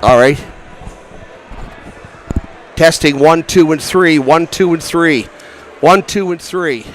All right. Testing 1, 2, and 3. 1, 2, and 3. 1, 2, and 3.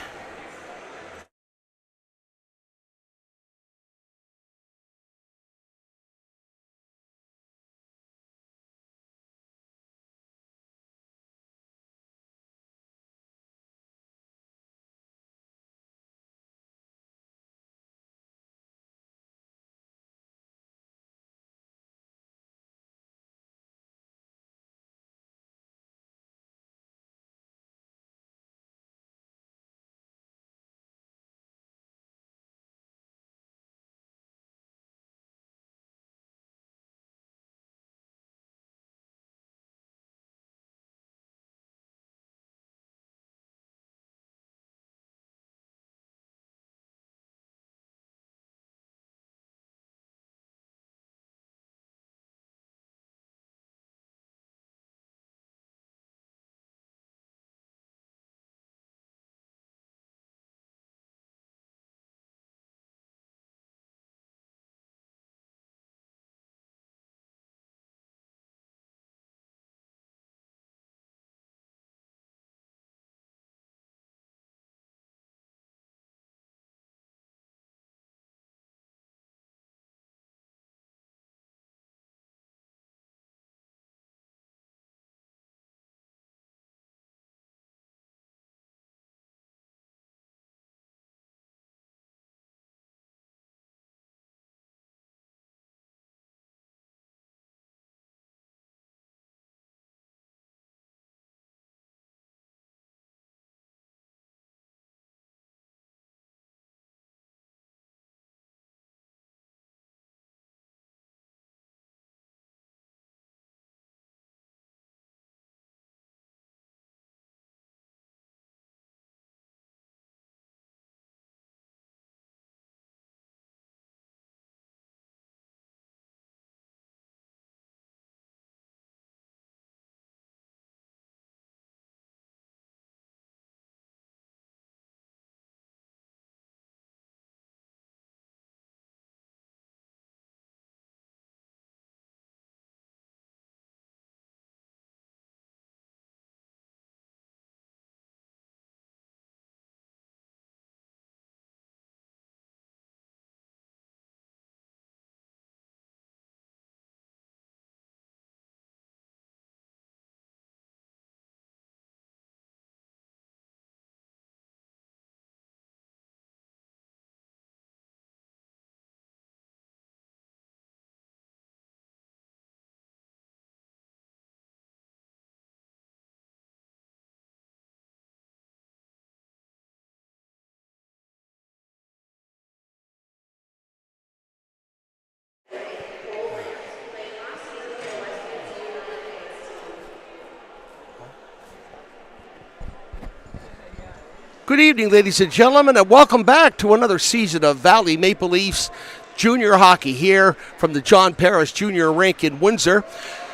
Good evening, ladies and gentlemen, and welcome back to another season of Valley Maple Leafs Junior Hockey here from the John Paris Junior Rink in Windsor.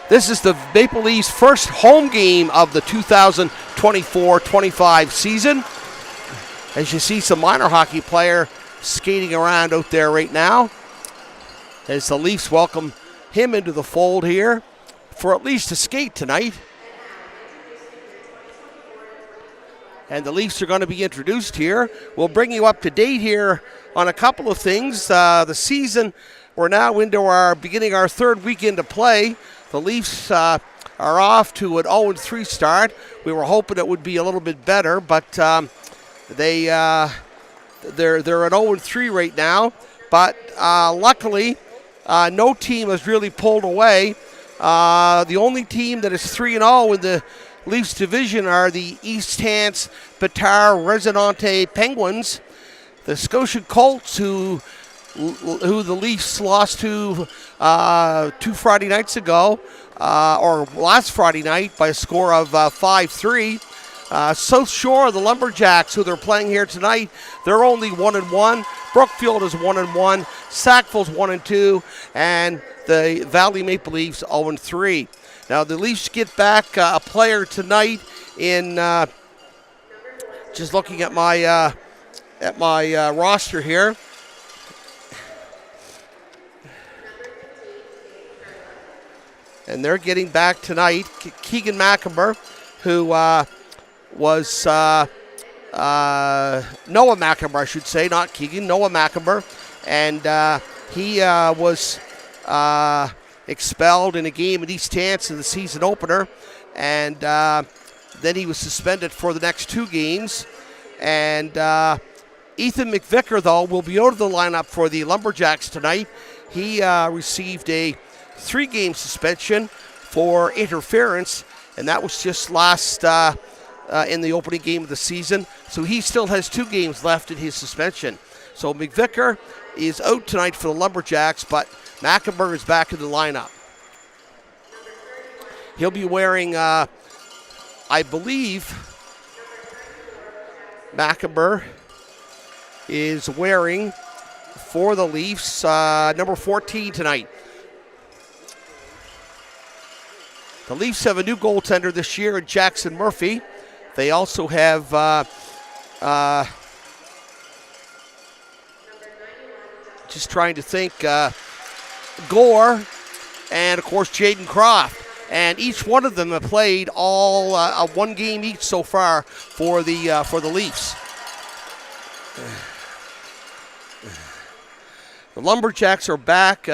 This is the Maple Leafs' first home game of the 2024-25 season. As you see, some minor hockey player skating around out there right now, as the Leafs welcome him into the fold here for at least a skate tonight. And the Leafs are going to be introduced here. We'll bring you up to date here on a couple of things. The season, we're now beginning our third weekend of play. The Leafs are off to an 0-3 start. We were hoping it would be a little bit better, but they're at 0-3 right now. But luckily, no team has really pulled away. The only team that is 3-0 in the Leafs division are the East Hants Petard Residente Penguins. The Scotia Colts, who the Leafs lost to 2 Friday nights ago, or last Friday night by a score of 5-3. South Shore, the Lumberjacks, who they're playing here tonight, they're only 1-1. Brookfield is 1-1. Sackville's 1-2, and the Valley Maple Leafs 0-3. Now, the Leafs get back a player tonight in, just looking at my roster here. And they're getting back tonight. Keegan McEmber, who was Noah McEmber, I should say, not Keegan, Noah McEmber. And he was expelled in a game at East Hants in the season opener. And then he was suspended for the next 2 games. And Ethan McVicker, though, will be out of the lineup for the Lumberjacks tonight. He received a 3-game suspension for interference, and that was just last in the opening game of the season. So he still has 2 games left in his suspension. So McVicker is out tonight for the Lumberjacks, but McEmber is back in the lineup. He'll be wearing, I believe, McEmber is wearing, for the Leafs, number 14 tonight. The Leafs have a new goaltender this year in Jackson Murphy. They also have just trying to think, Gore, and of course Jaden Croft. And each one of them have played all 1 game each so far for the Leafs. The Lumberjacks are back.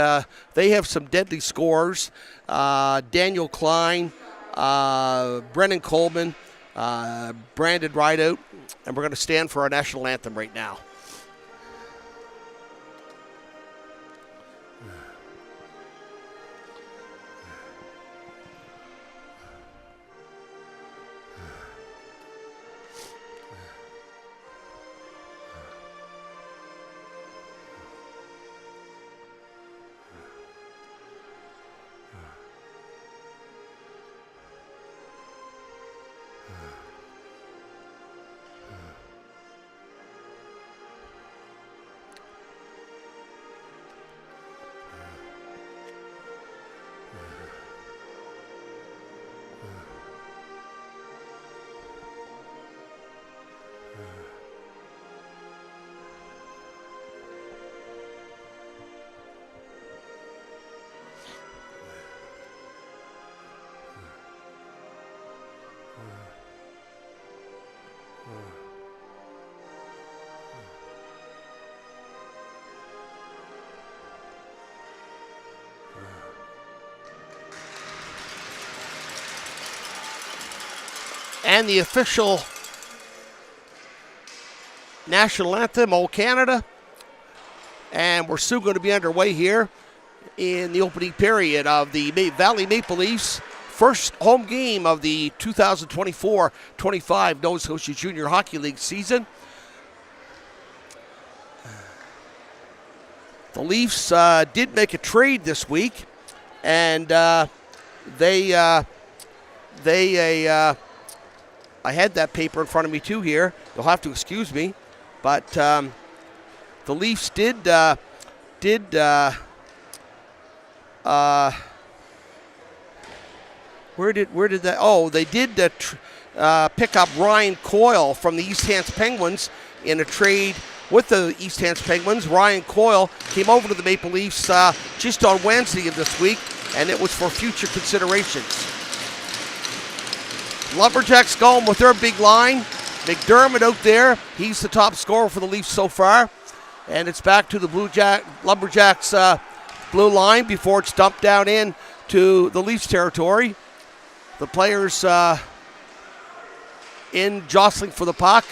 They have some deadly scorers. Daniel Klein, Brennan Coleman, Brandon Rideout. And we're going to stand for our national anthem right now. And the official national anthem, O Canada. And we're soon going to be underway here in the opening period of the Valley Maple Leafs' first home game of the 2024-25 Nova Scotia Junior Hockey League season. The Leafs did make a trade this week, and I had that paper in front of me too here. You'll have to excuse me, but the Leafs did where did that? Oh, they did pick up Ryan Coyle from the East Hants Penguins in a trade with the East Hants Penguins. Ryan Coyle came over to the Maple Leafs just on Wednesday of this week, and it was for future considerations. Lumberjacks going with their big line. McDermott out there. He's the top scorer for the Leafs so far. And it's back to the Lumberjacks blue line before it's dumped down in to the Leafs territory. The players in jostling for the puck.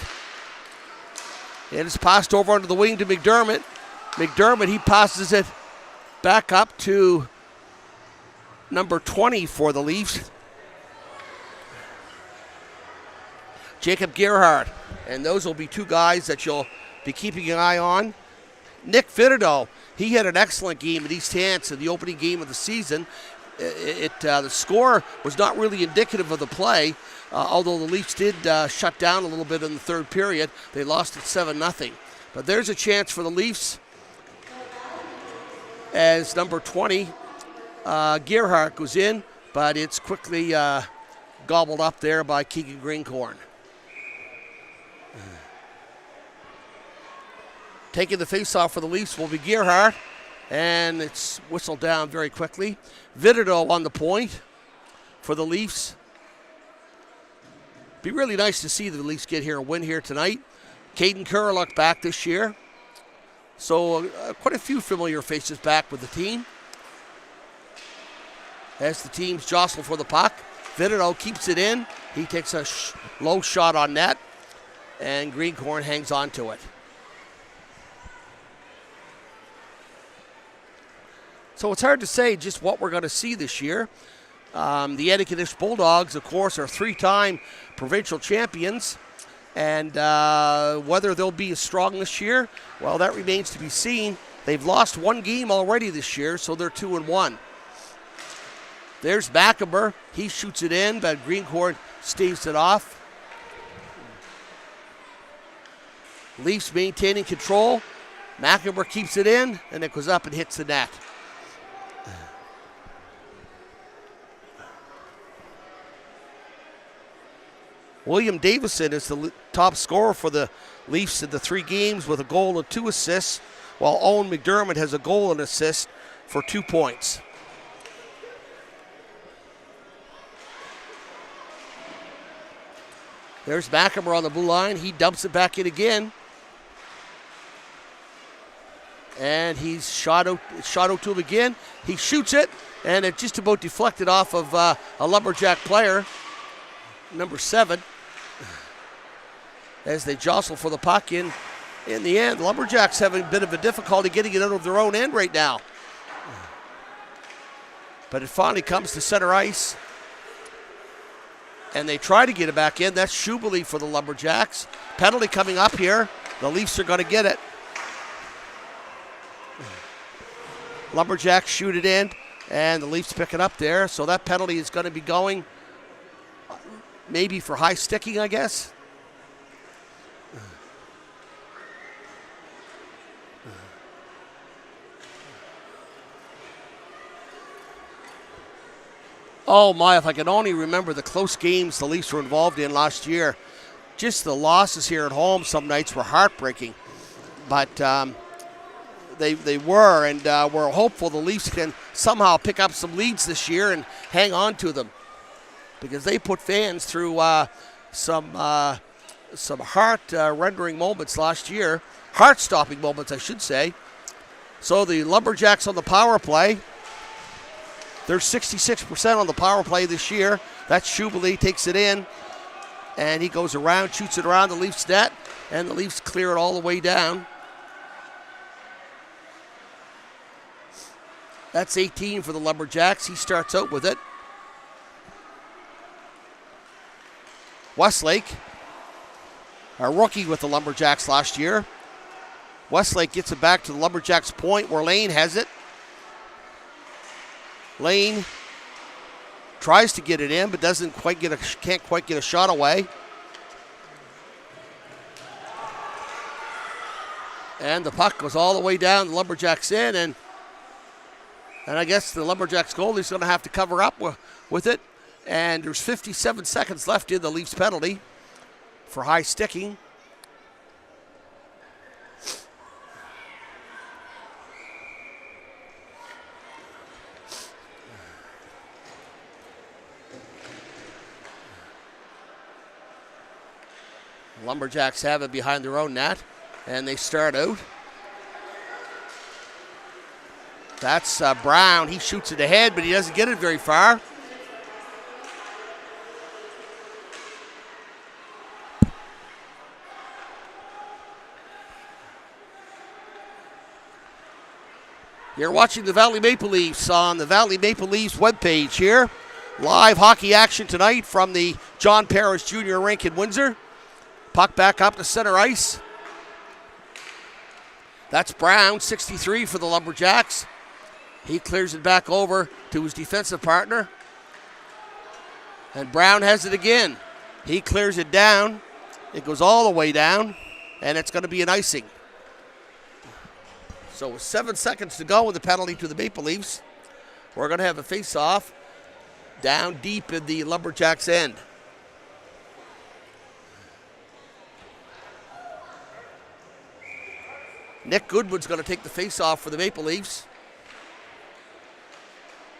It is passed over under the wing to McDermott. McDermott, he passes it back up to number 20 for the Leafs, Jacob Gerhardt. And those will be 2 guys that you'll be keeping an eye on. Nick Fittido, he had an excellent game at East Hants in the opening game of the season. The score was not really indicative of the play, although the Leafs did shut down a little bit in the third period. They lost at 7-0. But there's a chance for the Leafs as number 20, Gerhardt, goes in, but it's quickly gobbled up there by Keegan Greencorn. Taking the face-off for the Leafs will be Gerhardt. And it's whistled down very quickly. Vitito on the point for the Leafs. Be really nice to see the Leafs get here and win here tonight. Caden Kurlock back this year. So quite a few familiar faces back with the team. As the teams jostle for the puck. Vitito keeps it in. He takes a low shot on net. And Greencorn hangs on to it. So it's hard to say just what we're going to see this year. The Etiquette Bulldogs, of course, are 3-time provincial champions. And whether they'll be as strong this year, well, that remains to be seen. They've lost one game already this year, so they're 2-1. There's Macamber. He shoots it in, but Greencorn staves it off. Leafs maintaining control. Macamber keeps it in, and it goes up and hits the net. William Davison is the top scorer for the Leafs in the 3 games with a goal and 2 assists, while Owen McDermott has a goal and assist for 2 points. There's Macamber on the blue line. He dumps it back in again. And he's shot out to him again. He shoots it, and it just about deflected off of a Lumberjack player, number 7. As they jostle for the puck in the end. Lumberjacks having a bit of a difficulty getting it out of their own end right now. But it finally comes to center ice. And they try to get it back in. That's Schubeli for the Lumberjacks. Penalty coming up here. The Leafs are going to get it. Lumberjacks shoot it in, and the Leafs pick it up there. So that penalty is going to be going maybe for high sticking, I guess. Oh my, if I could only remember the close games the Leafs were involved in last year. Just the losses here at home some nights were heartbreaking. But they were, and we're hopeful the Leafs can somehow pick up some leads this year and hang on to them. Because they put fans through some heart-rendering moments last year. Heart-stopping moments, I should say. So the Lumberjacks on the power play. They're 66% on the power play this year. That's Schubeli, takes it in, and he goes around, shoots it around the Leafs net, and the Leafs clear it all the way down. That's 18 for the Lumberjacks. He starts out with it. Westlake, a rookie with the Lumberjacks last year. Westlake gets it back to the Lumberjacks' point where Lane has it. Lane tries to get it in, but can't quite get a shot away. And the puck goes all the way down the Lumberjacks in, and I guess the Lumberjacks goalie's going to have to cover up with it. And there's 57 seconds left in the Leafs penalty for high sticking. Lumberjacks have it behind their own net, and they start out. That's Brown. He shoots it ahead, but he doesn't get it very far. You're watching the Valley Maple Leafs on the Valley Maple Leafs webpage here. Live hockey action tonight from the John Parrish Jr. rink in Windsor. Puck back up to center ice. That's Brown, 63 for the Lumberjacks. He clears it back over to his defensive partner. And Brown has it again. He clears it down. It goes all the way down, and it's going to be an icing. So with 7 seconds to go with the penalty to the Maple Leafs, we're going to have a face-off down deep in the Lumberjacks' end. Nick Goodwin's going to take the face-off for the Maple Leafs.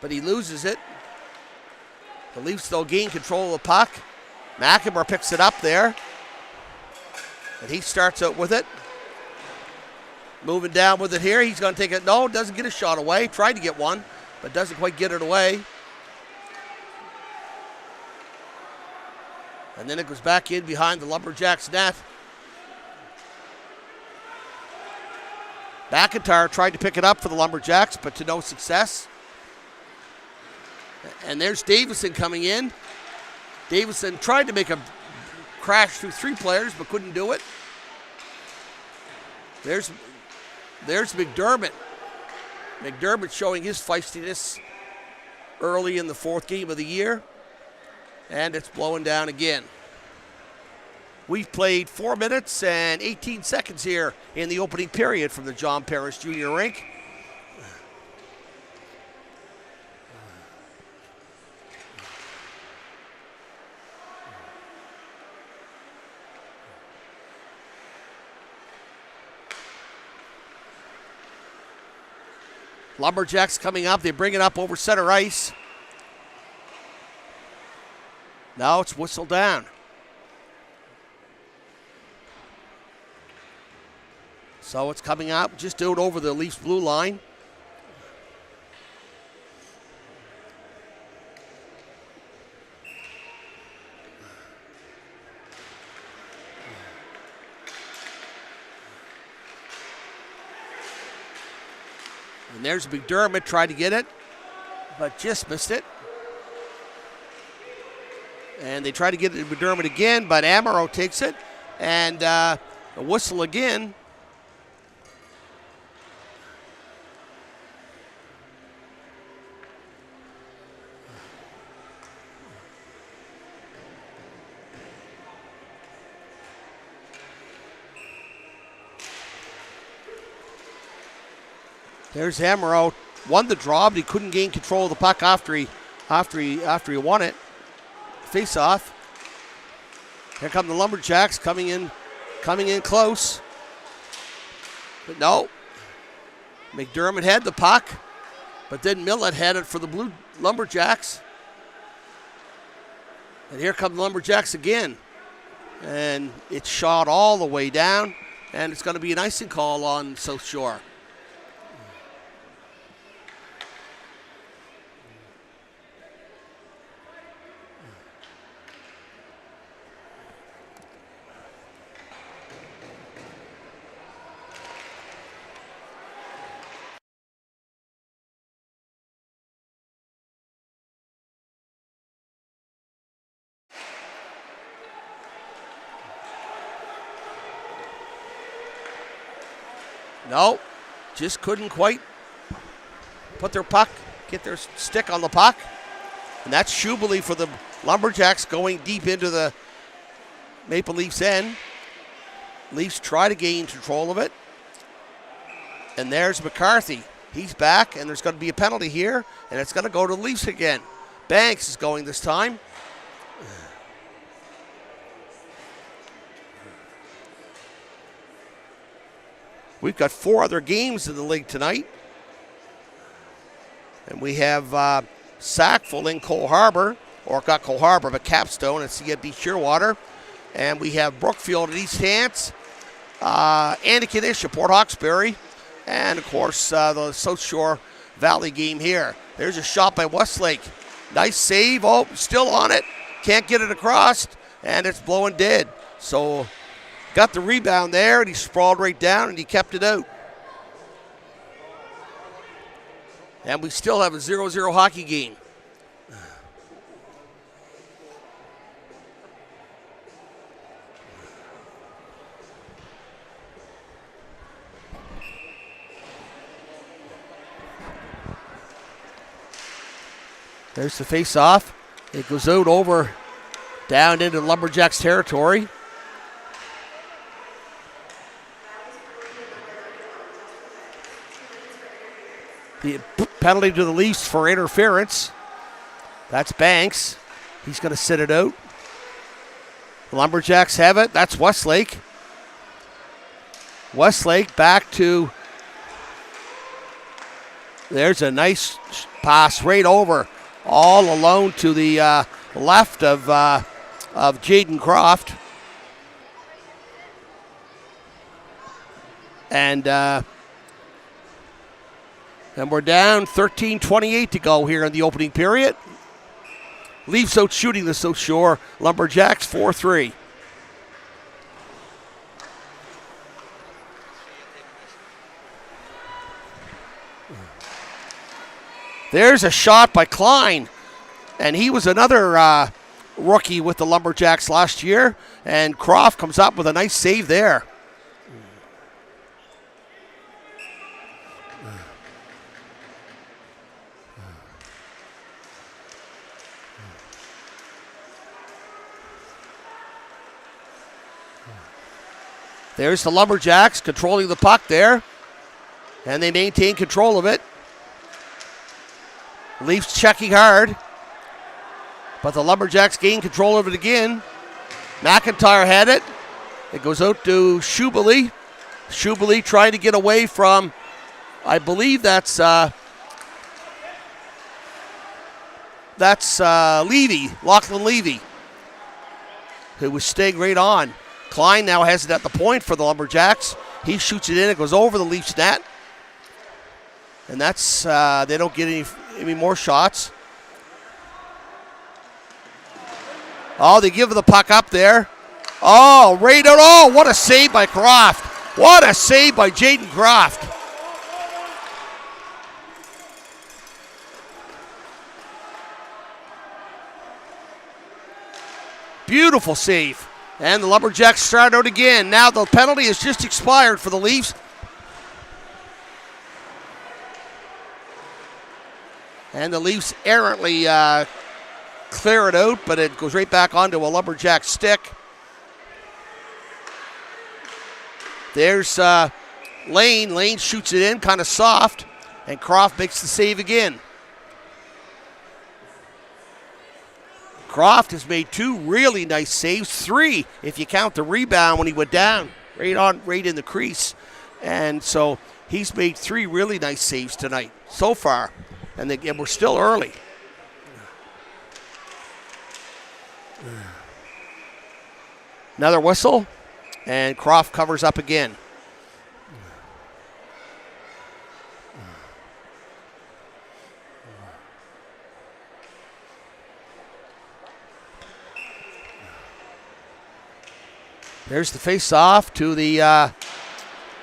but he loses it. The Leafs, though, gain control of the puck. McEnroe picks it up there, and he starts out with it. Moving down with it here. He's going to take it. No, doesn't get a shot away. Tried to get one, but doesn't quite get it away. And then it goes back in behind the Lumberjacks net. McIntyre tried to pick it up for the Lumberjacks, but to no success. And there's Davison coming in. Davison tried to make a crash through 3 players, but couldn't do it. There's McDermott. McDermott showing his feistiness early in the 4th game of the year. And it's blowing down again. We've played 4 minutes and 18 seconds here in the opening period from the John Parrish Jr. rink. Lumberjacks coming up. They bring it up over center ice. Now it's whistled down. So it's coming up just out over the Leafs blue line. And there's McDermott, tried to get it, but just missed it. And they try to get it to McDermott again, but Amaro takes it. And a whistle again. There's Amaro, won the draw, but he couldn't gain control of the puck after he won it. Face off. Here come the Lumberjacks coming in close. But no. McDermott had the puck, but then Millett had it for the blue Lumberjacks. And here come the Lumberjacks again. And it's shot all the way down, and it's going to be an icing call on South Shore. No, just couldn't quite put their puck, get their stick on the puck. And that's Schubele for the Lumberjacks going deep into the Maple Leafs end. Leafs try to gain control of it. And there's McCarthy. He's back, and there's going to be a penalty here, and it's going to go to the Leafs again. Banks is going this time. We've got 4 other games in the league tonight. And we have Sackville in Cole Harbour, or not Cole Harbour, but Capstone at CFB Shearwater. And we have Brookfield at East Hants, Antigonish at Port Hawkesbury, and of course the South Shore Valley game here. There's a shot by Westlake. Nice save. Oh, still on it. Can't get it across, and it's blowing dead. So got the rebound there, and he sprawled right down, and he kept it out. And we still have a 0-0 hockey game. There's the face-off. It goes out over, down into Lumberjacks territory. The penalty to the Leafs for interference. That's Banks. He's going to sit it out. The Lumberjacks have it. That's Westlake. Westlake back to. There's a nice Pass right over, all alone to the left of Jaden Croft. And we're down 13:28 to go here in the opening period. Leafs out shooting the South Shore Lumberjacks 4-3. There's a shot by Klein, and he was another rookie with the Lumberjacks last year, and Croft comes up with a nice save there. There's the Lumberjacks controlling the puck there, and they maintain control of it. Leafs checking hard, but the Lumberjacks gain control of it again. McIntyre had it. It goes out to Schubele. Schubele trying to get away from, I believe that's Levy, Lachlan Levy, who was staying right on. Klein now has it at the point for the Lumberjacks. He shoots it in. It goes over the Leafs net. And that's, they don't get any more shots. Oh, they give the puck up there. Oh, right out. Oh, what a save by Croft. What a save by Jaden Croft. Beautiful save. And the Lumberjacks start out again. Now the penalty has just expired for the Leafs. And the Leafs errantly clear it out, but it goes right back onto a Lumberjack stick. There's Lane. Lane shoots it in, kind of soft, and Croft makes the save again. Croft has made two really nice saves, three if you count the rebound when he went down, right in the crease. And so he's made three really nice saves tonight so far, and we're still early. Another whistle, and Croft covers up again. There's the face-off to the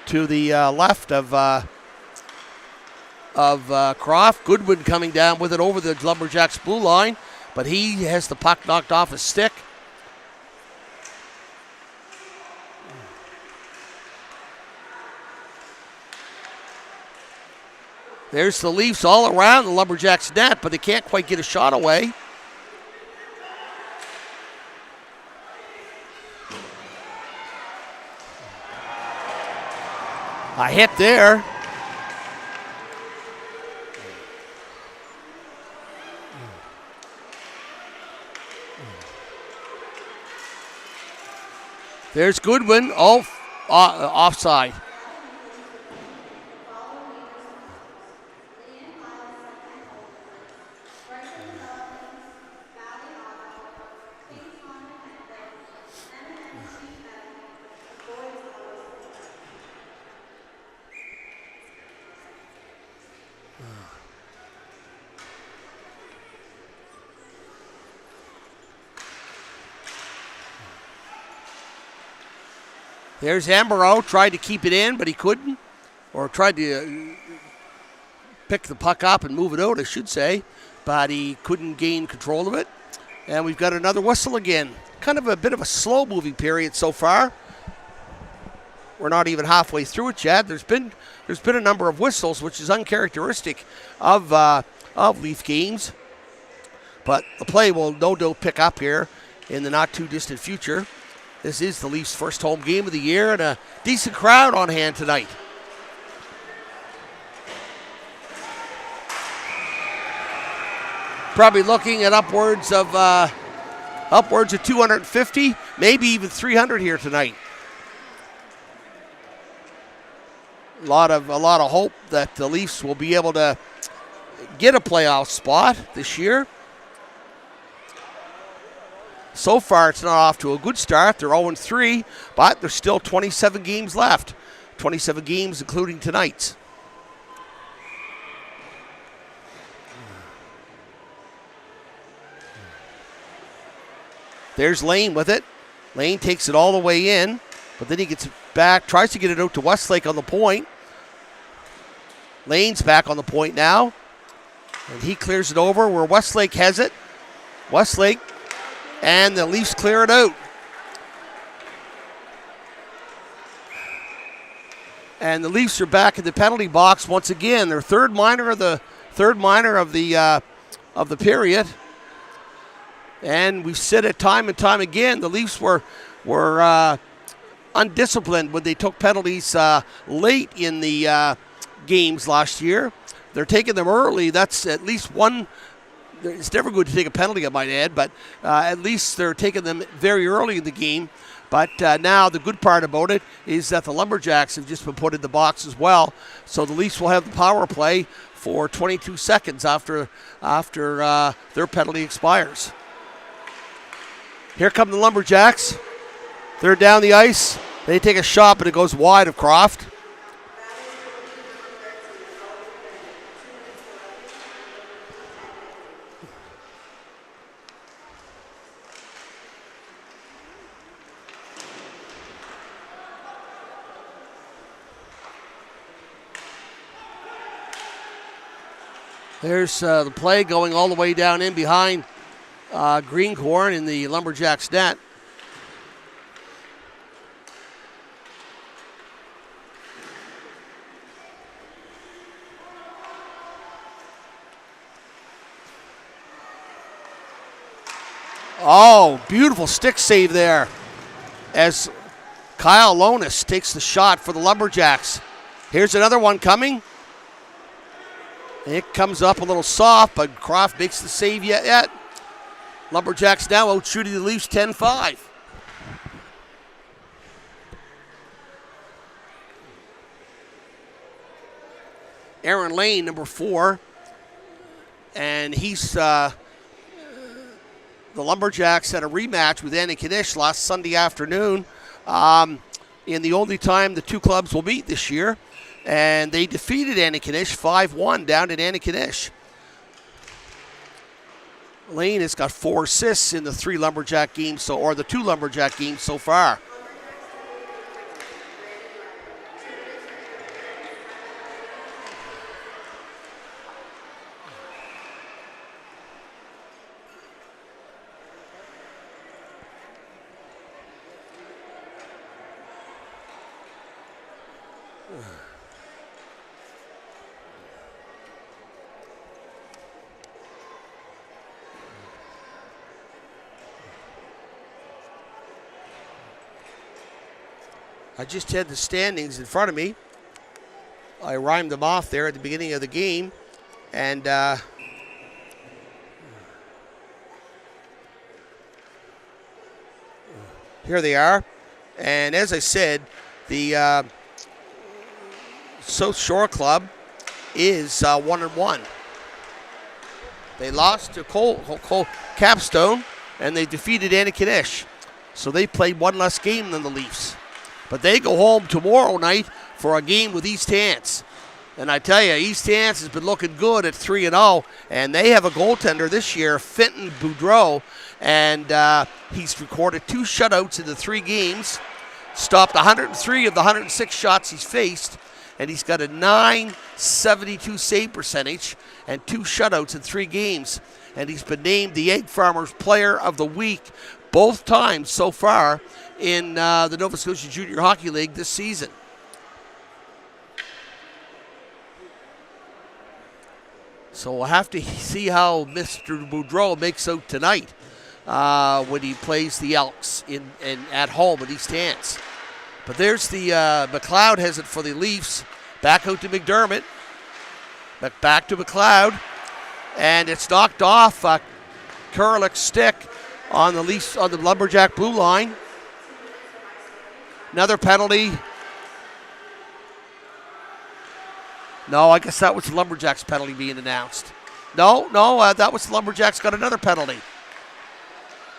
left of Croft. Goodwin coming down with it over the Lumberjacks blue line, but he has the puck knocked off his stick. There's the Leafs all around the Lumberjacks net, but they can't quite get a shot away. A hit there. There's Goodwin, offside. There's Ambrose, tried to keep it in, but he couldn't. Or tried to pick the puck up and move it out, I should say. But he couldn't gain control of it. And we've got another whistle again. Kind of a bit of a slow-moving period so far. We're not even halfway through it yet. There's been a number of whistles, which is uncharacteristic of Leaf games. But the play will no doubt pick up here in the not-too-distant future. This is the Leafs' first home game of the year, and a decent crowd on hand tonight. Probably looking at upwards of 250, maybe even 300 here tonight. A lot of hope that the Leafs will be able to get a playoff spot this year. So far, it's not off to a good start. They're 0-3, but there's still 27 games left. 27 games, including tonight's. There's Lane with it. Lane takes it all the way in, but then he gets it back, tries to get it out to Westlake on the point. Lane's back on the point now, and he clears it over where Westlake has it. Westlake, and the Leafs clear it out. And the Leafs are back in the penalty box once again. Their third minor of the period. And we've said it time and time again, the Leafs were undisciplined when they took penalties late in the games last year. They're taking them early. That's at least one. It's never good to take a penalty, I might add, but at least they're taking them very early in the game. But now the good part about it is that the Lumberjacks have just been put in the box as well. So the Leafs will have the power play for 22 seconds after their penalty expires. Here come the Lumberjacks. They're down the ice. They take a shot, but it goes wide of Croft. There's the play going all the way down in behind Greencorn in the Lumberjacks net. Oh, beautiful stick save there as Kyle Lonis takes the shot for the Lumberjacks. Here's another one coming. It comes up a little soft, but Croft makes the save yet. Lumberjacks now out shooting the Leafs 10-5. Aaron Lane, number 4. And he's the Lumberjacks had a rematch with Annikanish last Sunday afternoon in the only time the two clubs will meet this year. And they defeated Annikanish 5-1 down at Annikanish. Lane has got 4 assists in the 3 Lumberjack games, or the 2 Lumberjack games so far. I just had the standings in front of me. I rhymed them off there at the beginning of the game. And here they are. And as I said, the South Shore Club is 1-1. They lost to Capstone, and they defeated Annikanish. So they played one less game than the Leafs. But they go home tomorrow night for a game with East Hants. And I tell you, East Hants has been looking good at 3-0, and they have a goaltender this year, Fenton Boudreau, and he's recorded 2 shutouts in the 3 games, stopped 103 of the 106 shots he's faced, and he's got a .972 save percentage and 2 shutouts in 3 games. And he's been named the Egg Farmers Player of the Week both times so far in the Nova Scotia Junior Hockey League this season. So we'll have to see how Mr. Boudreau makes out tonight when he plays the Elks at home at East Hants. But there's the McLeod has it for the Leafs. Back out to McDermott. Back to McLeod. And it's knocked off Kurlik's stick on the Leafs, on the Lumberjack blue line. Another penalty. No, I guess that was the Lumberjacks penalty being announced. No, that was the Lumberjacks got another penalty.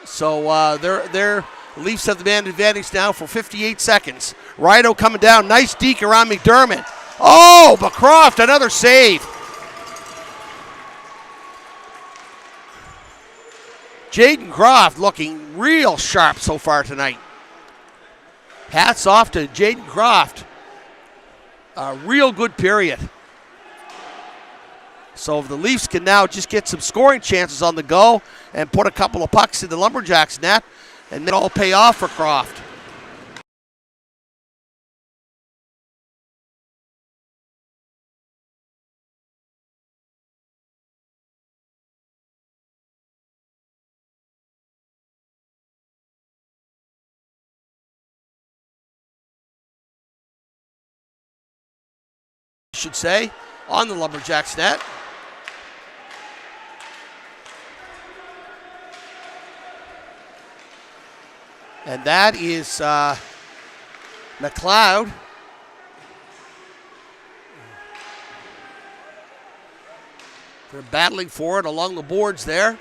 So the Leafs have the man advantage now for 58 seconds. Rido coming down. Nice deke around McDermott. Oh, Bancroft, another save. Jaden Croft looking real sharp so far tonight. Hats off to Jaden Croft. A real good period. So if the Leafs can now just get some scoring chances on the go and put a couple of pucks in the Lumberjacks net, and it'll all pay off for Croft. Should say, on the Lumberjacks net. And that is McLeod. They're battling for it along the boards there.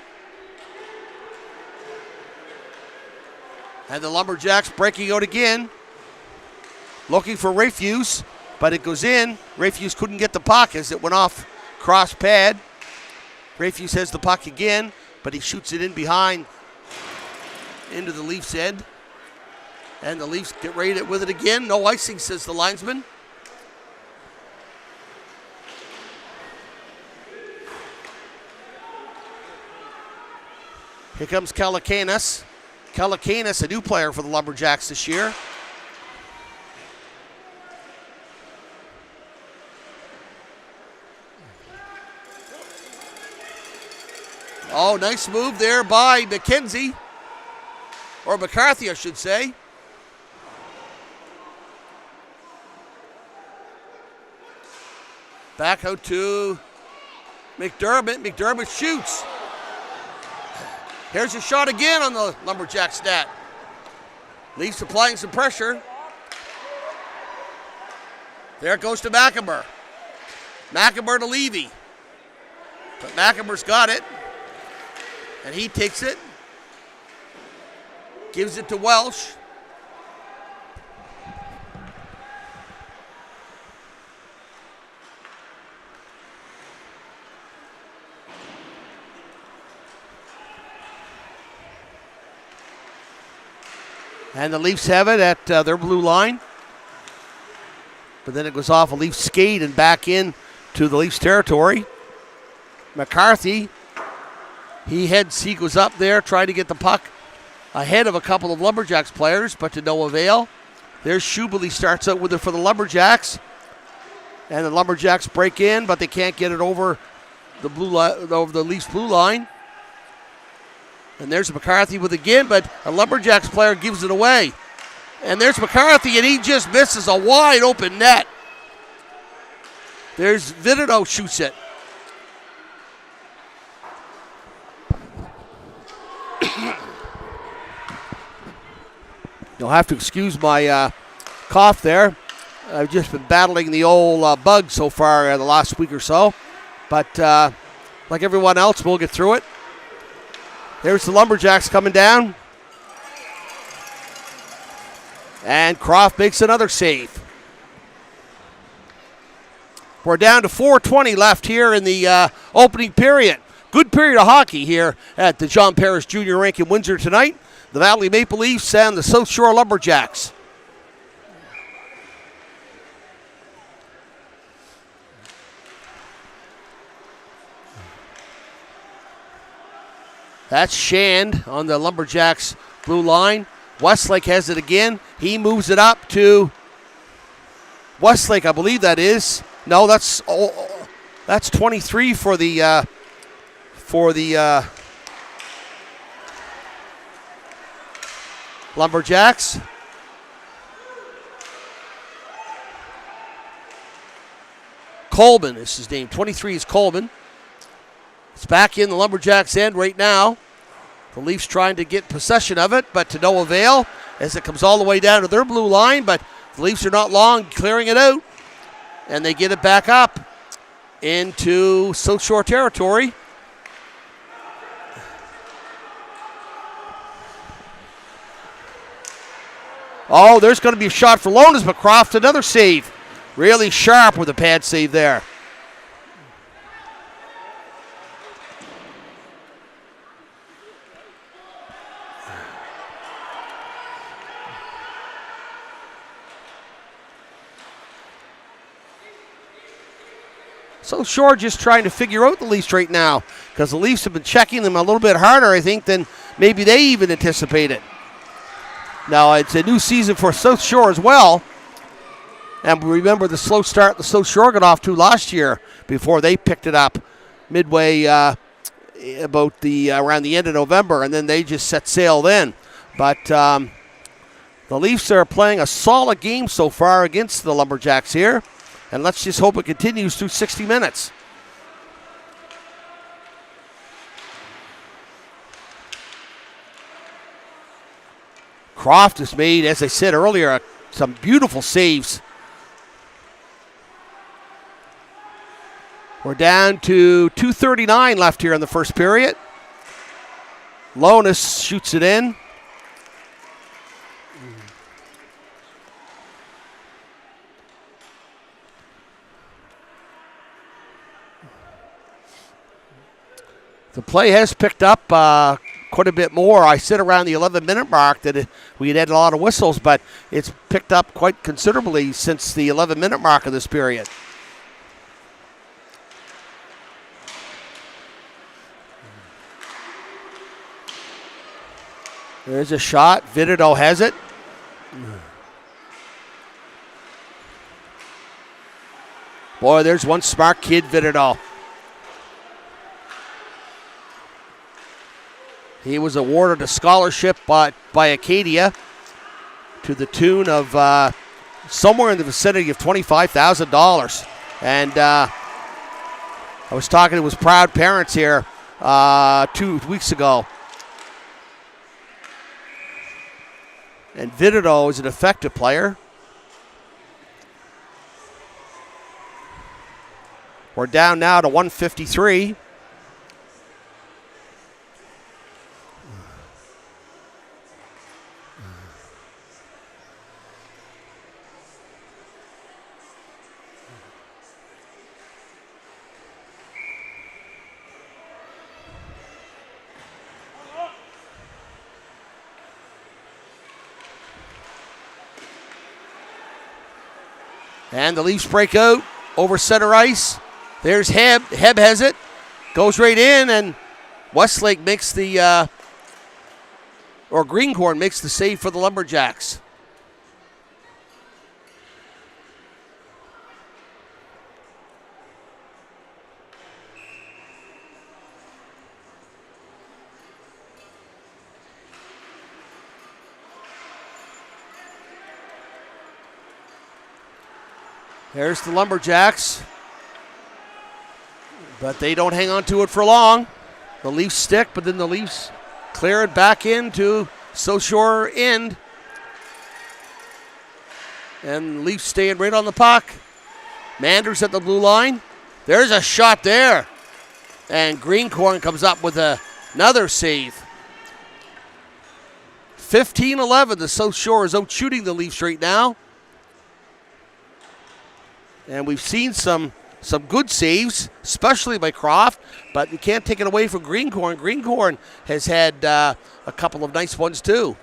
And the Lumberjacks breaking out again. Looking for Rayfuse, but it goes in. Rayfuse couldn't get the puck as it went off cross pad. Rayfuse has the puck again, but he shoots it in behind into the Leafs' end. And the Leafs get ready with it again. No icing, says the linesman. Here comes Kalakanis. Kalakanis, a new player for the Lumberjacks this year. Oh, nice move there by McKenzie. Or McCarthy, I should say. Back out to McDermott. McDermott shoots. Here's a shot again on the Lumberjacks net. Leafs applying some pressure. There it goes to McEmer. McEmer to Levy. But McEmer's got it. And he takes it. Gives it to Welsh. And the Leafs have it at their blue line. But then it goes off a Leaf skate and back in to the Leafs territory. McCarthy, he goes up there trying to get the puck ahead of a couple of Lumberjacks players, but to no avail. There's Schubel. He starts out with it for the Lumberjacks. And the Lumberjacks break in, but they can't get it over the Leafs blue line. And there's McCarthy with again, but a Lumberjacks player gives it away. And there's McCarthy, and he just misses a wide open net. There's Vitito shoots it. You'll have to excuse my cough there. I've just been battling the old bug so far the last week or so. But like everyone else, we'll get through it. There's the Lumberjacks coming down. And Croft makes another save. We're down to 4:20 left here in the opening period. Good period of hockey here at the John Paris Jr. Rink in Windsor tonight. The Valley Maple Leafs and the South Shore Lumberjacks. That's Shand on the Lumberjacks blue line. Westlake has it again. He moves it up to Westlake, I believe that is. No, that's 23 for the Lumberjacks. Coleman is his name. 23 is Coleman. It's back in the Lumberjacks' end right now. The Leafs trying to get possession of it, but to no avail as it comes all the way down to their blue line. But the Leafs are not long clearing it out, and they get it back up. into South Shore territory. Oh, there's going to be a shot for Lonas, but Croft another save. Really sharp with a pad save there. South Shore just trying to figure out the Leafs right now because the Leafs have been checking them a little bit harder, I think, than maybe they even anticipated. Now, it's a new season for South Shore as well. And remember the slow start the South Shore got off to last year before they picked it up midway around the end of November, and then they just set sail then. But the Leafs are playing a solid game so far against the Lumberjacks here. And let's just hope it continues through 60 minutes. Croft has made, as I said earlier, some beautiful saves. We're down to 2:39 left here in the first period. Lonas shoots it in. The play has picked up quite a bit more. I said around the 11-minute mark that we had a lot of whistles, but it's picked up quite considerably since the 11-minute mark of this period. There's a shot. Vidido has it. Boy, there's one smart kid, Vidido. He was awarded a scholarship by Acadia to the tune of somewhere in the vicinity of $25,000. And I was talking to his proud parents here 2 weeks ago. And Vidido is an effective player. We're down now to 153. And the Leafs break out over center ice. There's Heb. Heb has it. Goes right in, and Westlake makes the, or Greencorn makes the save for the Lumberjacks. There's the Lumberjacks. But they don't hang on to it for long. The Leafs stick, but then the Leafs clear it back into South Shore end. And Leafs staying right on the puck. Manders at the blue line. There's a shot there. And Greencorn comes up with another save. 15-11. The South Shore is out shooting the Leafs right now. And we've seen some good saves, especially by Croft, but you can't take it away from Greencorn. Greencorn has had a couple of nice ones too.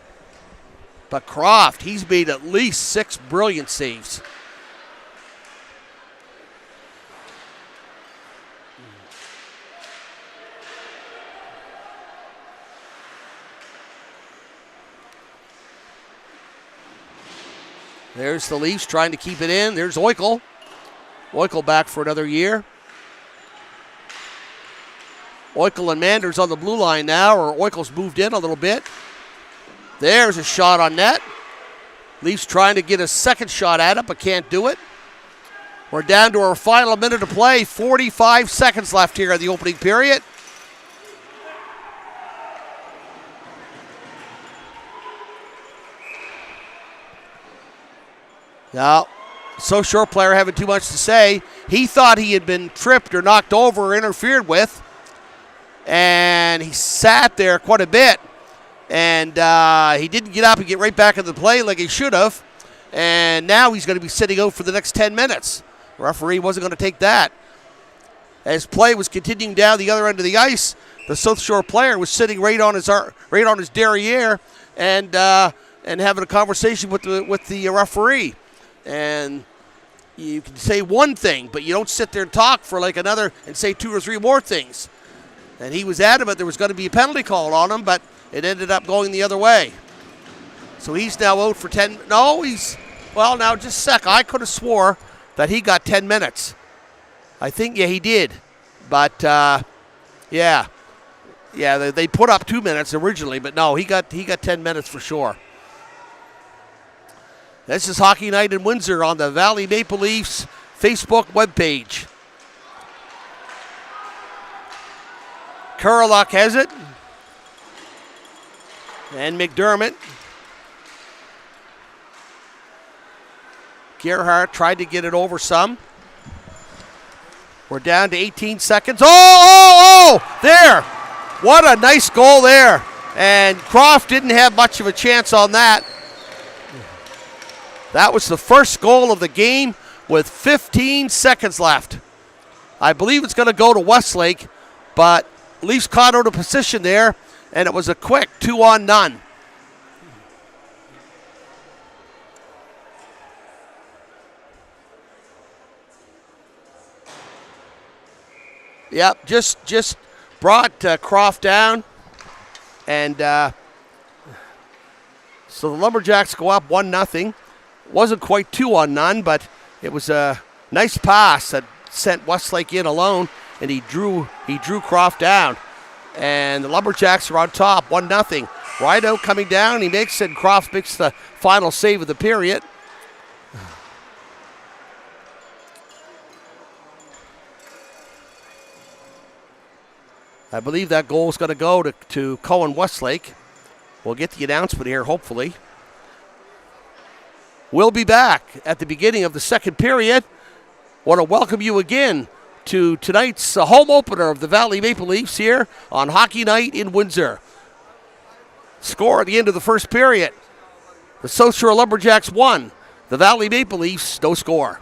But Croft, he's made at least 6 brilliant saves. There's the Leafs trying to keep it in. There's Oikel. Oikel back for another year. Oikel and Manders on the blue line now, or Oikel's moved in a little bit. There's a shot on net. Leafs trying to get a second shot at it, but can't do it. We're down to our final minute to play. 45 seconds left here in the opening period. Now, So short player having too much to say. He thought he had been tripped or knocked over or interfered with. And he sat there quite a bit. And he didn't get up and get right back into the play like he should have. And now he's going to be sitting out for the next 10 minutes. The referee wasn't going to take that. As play was continuing down the other end of the ice, the South Shore player was sitting right on his derriere and having a conversation with the referee. And you can say one thing, but you don't sit there and talk for like another and say two or three more things. And he was adamant there was going to be a penalty called on him, but it ended up going the other way. So he's now out for 10. No, now just a sec. I could have swore that he got 10 minutes. I think, yeah, he did. But, yeah, they put up 2 minutes originally, but no, he got 10 minutes for sure. This is Hockey Night in Windsor on the Valley Maple Leafs Facebook webpage. Kurlock has it. And McDermott. Gerhardt tried to get it over some. We're down to 18 seconds. Oh, there. What a nice goal there. And Croft didn't have much of a chance on that. That was the first goal of the game with 15 seconds left. I believe it's going to go to Westlake, but Leafs caught out of position there, and it was a quick 2-on-none. Yep, just brought Croft down, and so the Lumberjacks go up 1-0. Wasn't quite 2-on-none, but it was a nice pass that sent Westlake in alone, and he drew Croft down. And the Lumberjacks are on top, 1-0. Rideout coming down, he makes it, and Croft makes the final save of the period. I believe that goal is going to go to Cohen Westlake. We'll get the announcement here, hopefully. We'll be back at the beginning of the second period. Want to welcome you again to tonight's home opener of the Valley Maple Leafs here on Hockey Night in Windsor. Score at the end of the first period. The South Shore Lumberjacks won. The Valley Maple Leafs, no score.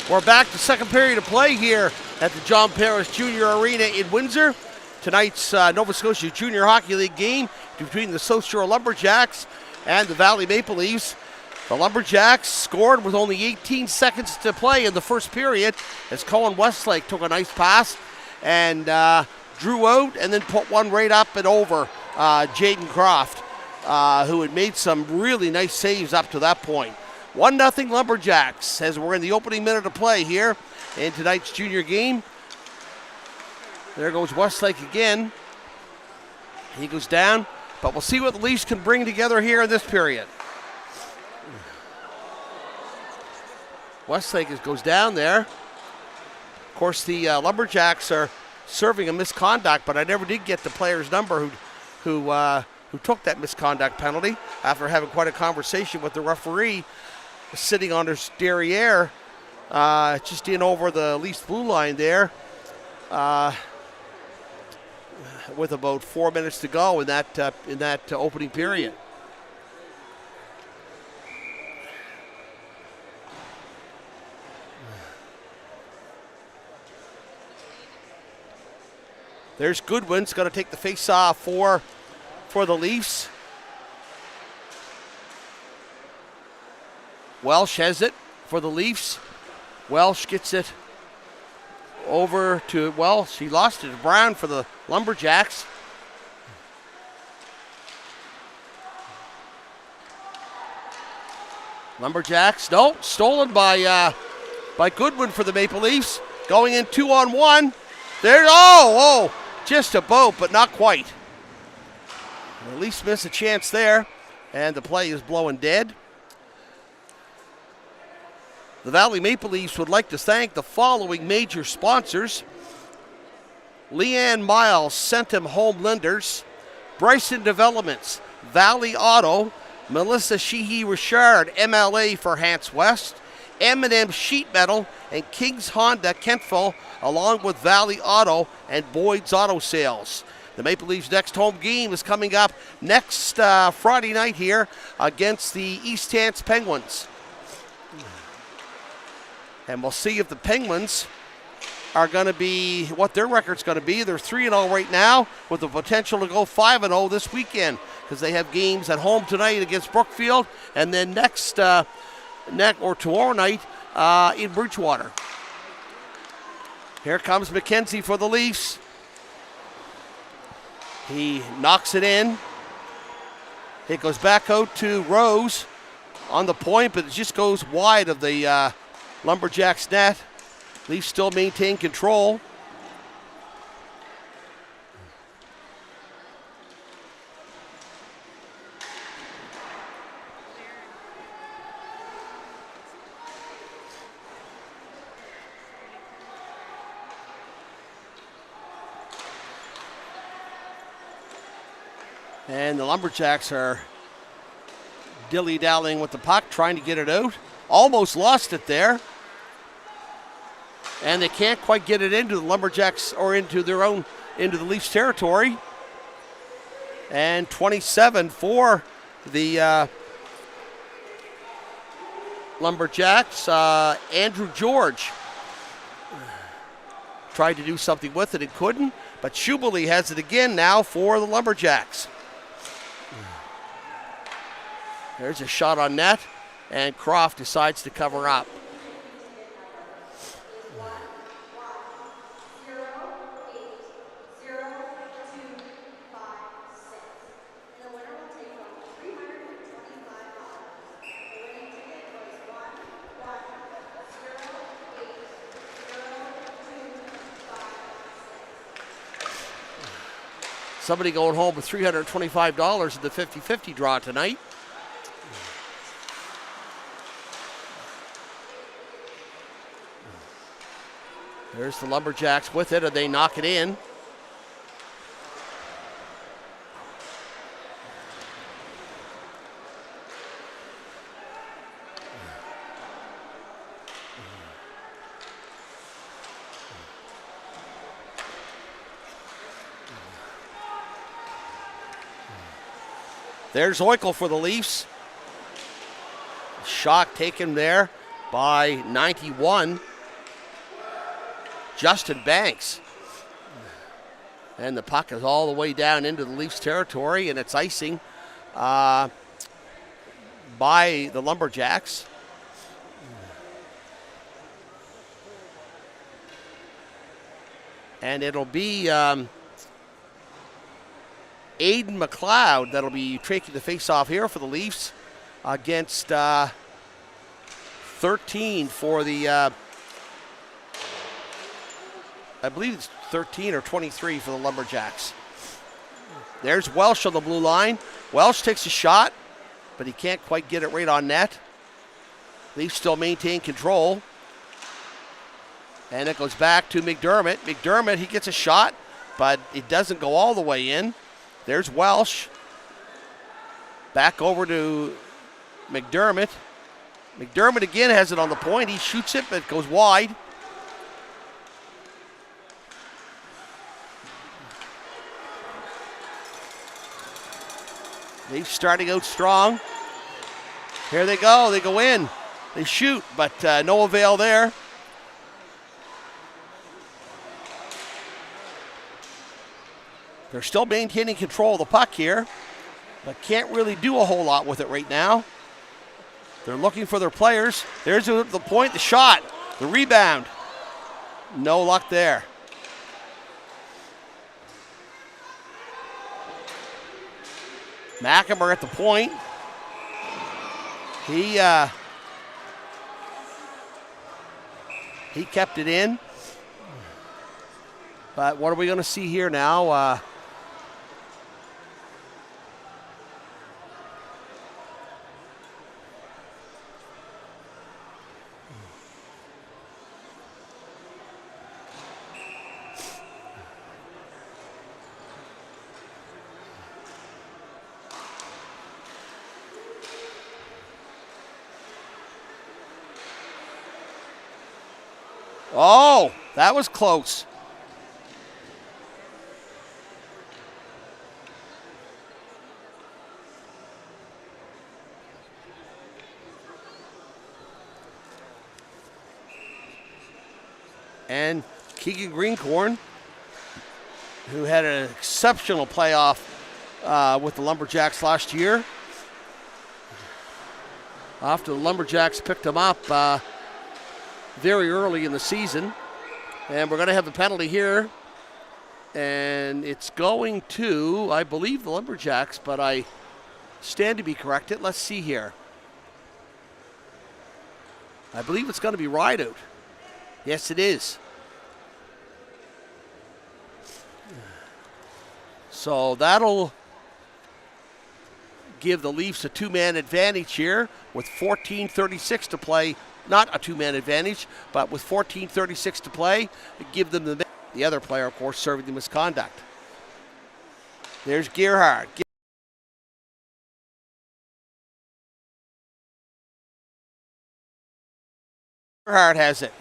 We're back to second period of play here at the John Paris Junior Arena in Windsor. Tonight's Nova Scotia Junior Hockey League game between the South Shore Lumberjacks and the Valley Maple Leafs. The Lumberjacks scored with only 18 seconds to play in the first period as Colin Westlake took a nice pass and drew out and then put one right up and over Jaden Croft, who had made some really nice saves up to that point. 1-0 Lumberjacks as we're in the opening minute of play here in tonight's junior game. There goes Westlake again. He goes down, but we'll see what the Leafs can bring together here in this period. Westlake goes down there. Of course, the Lumberjacks are serving a misconduct, but I never did get the player's number who took that misconduct penalty after having quite a conversation with the referee sitting on his derriere just in over the Leafs blue line there with about 4 minutes to go in that opening period. There's Goodwin's going to take the face-off for the Leafs. Welsh has it for the Leafs. Welsh gets it over to Welsh. He lost it to Brown for the Lumberjacks. Lumberjacks, no, stolen by Goodwin for the Maple Leafs. Going in 2-on-1. There, just about, but not quite. The Leafs miss a chance there, and the play is blowing dead. The Valley Maple Leafs would like to thank the following major sponsors: Leanne Miles, Centum Home Lenders, Bryson Developments, Valley Auto, Melissa Sheehy Richard, MLA for Hants West, M&M Sheet Metal, and King's Honda Kentville, along with Valley Auto and Boyd's Auto Sales. The Maple Leafs' next home game is coming up next Friday night here against the East Hants Penguins. And we'll see if the Penguins are going to be, what their record's going to be. They're 3-0 right now with the potential to go 5-0 this weekend because they have games at home tonight against Brookfield and then tomorrow night in Bridgewater. Here comes McKenzie for the Leafs. He knocks it in. It goes back out to Rose on the point, but it just goes wide of the Lumberjacks net. Leafs still maintain control. And the Lumberjacks are dilly-dallying with the puck, trying to get it out. Almost lost it there. And they can't quite get it into the Lumberjacks or into the Leafs territory. And 27 for the Lumberjacks. Andrew George tried to do something with it and couldn't, but Schubeli has it again now for the Lumberjacks. There's a shot on net, and Croft decides to cover up. Somebody going home with $325 in the 50-50 draw tonight. There's the Lumberjacks with it, and they knock it in. There's Oikel for the Leafs. Shot taken there by 91. Justin Banks. And the puck is all the way down into the Leafs territory, and it's icing by the Lumberjacks. And it'll be Aiden McLeod that'll be taking the face-off here for the Leafs against 13 for the, I believe it's 13 or 23 for the Lumberjacks. There's Welsh on the blue line. Welsh takes a shot, but he can't quite get it right on net. Leafs still maintain control. And it goes back to McDermott. McDermott, he gets a shot, but it doesn't go all the way in. There's Welsh. Back over to McDermott. McDermott again has it on the point. He shoots it, but it goes wide. They're starting out strong. Here they go. They go in. They shoot, but no avail there. They're still maintaining control of the puck here, but can't really do a whole lot with it right now. They're looking for their players. There's the point, the shot, the rebound. No luck there. McAmer at the point. He kept it in. But what are we going to see here now? Oh, that was close. And Keegan Greencorn, who had an exceptional playoff with the Lumberjacks last year. After the Lumberjacks picked him up very early in the season. And we're going to have the penalty here. And it's going to, I believe, the Lumberjacks, but I stand to be corrected. Let's see here. I believe it's going to be Rideout. Yes, it is. So that'll give the Leafs a two-man advantage here with 14:36 to play. Not a two-man advantage, but with 14:36 to play, give them the other player, of course, serving the misconduct. There's Gerhard. Gerhard has it.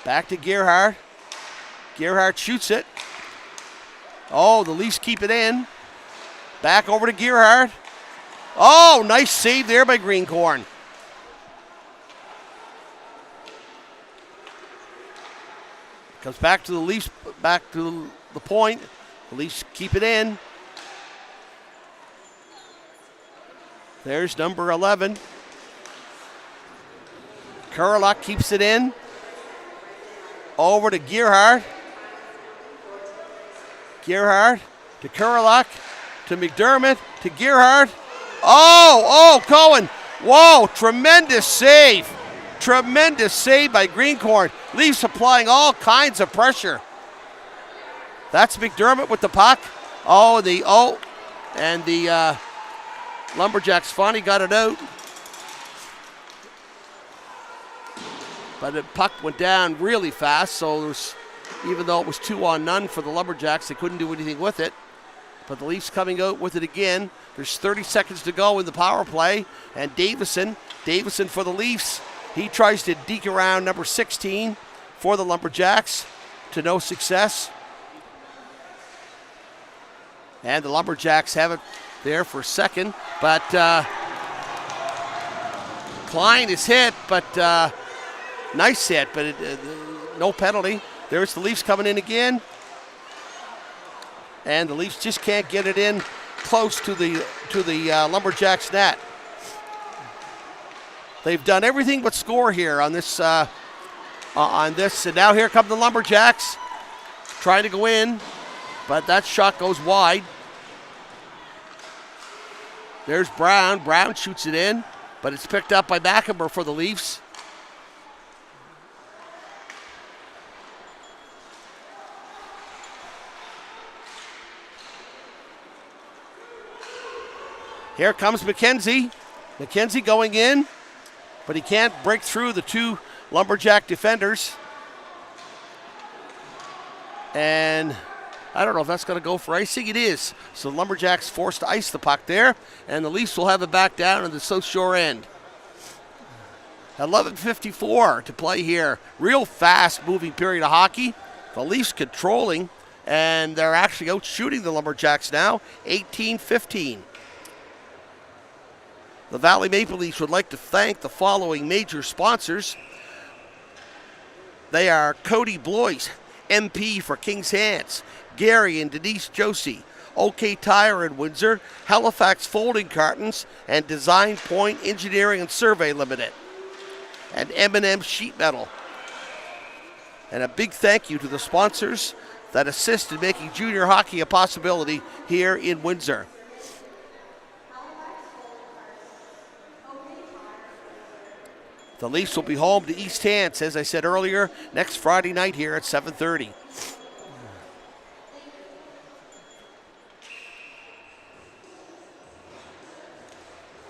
Back to Gerhard. Gerhard shoots it. Oh, the Leafs keep it in. Back over to Gerhard. Oh, nice save there by Greencorn. Comes back to the Leafs, back to the point. The Leafs keep it in. There's number 11. Kurlock keeps it in. Over to Gerhard. Gerhard to Kurlock to McDermott to Gerhard. Oh, Cohen. Whoa, tremendous save. Tremendous save by Greencorn. Leafs applying all kinds of pressure. That's McDermott with the puck. And the Lumberjacks finally got it out. But the puck went down really fast, so there's, even though it was 2-on-none for the Lumberjacks, they couldn't do anything with it. But the Leafs coming out with it again. There's 30 seconds to go in the power play. And Davison for the Leafs. He tries to deke around number 16 for the Lumberjacks to no success. And the Lumberjacks have it there for second. But Klein is hit, but nice hit, but no penalty. There's the Leafs coming in again. And the Leafs just can't get it in close to the Lumberjacks net. They've done everything but score here on this. And now here come the Lumberjacks trying to go in, but that shot goes wide. There's Brown. Brown shoots it in, but it's picked up by McEnroe for the Leafs. Here comes McKenzie. McKenzie going in, but he can't break through the two Lumberjack defenders. And I don't know if that's going to go for icing. It is. So the Lumberjacks forced to ice the puck there, and the Leafs will have it back down in the South Shore end. 11:54 to play here. Real fast-moving period of hockey. The Leafs controlling, and they're actually out shooting the Lumberjacks now, 18-15. The Valley Maple Leafs would like to thank the following major sponsors. They are Cody Blois, MP for King's Hands, Gary and Denise Josie, OK Tire in Windsor, Halifax Folding Cartons, and Design Point Engineering and Survey Limited, and M&M Sheet Metal. And a big thank you to the sponsors that assist in making junior hockey a possibility here in Windsor. The Leafs will be home to East Hants, as I said earlier, next Friday night here at 7:30.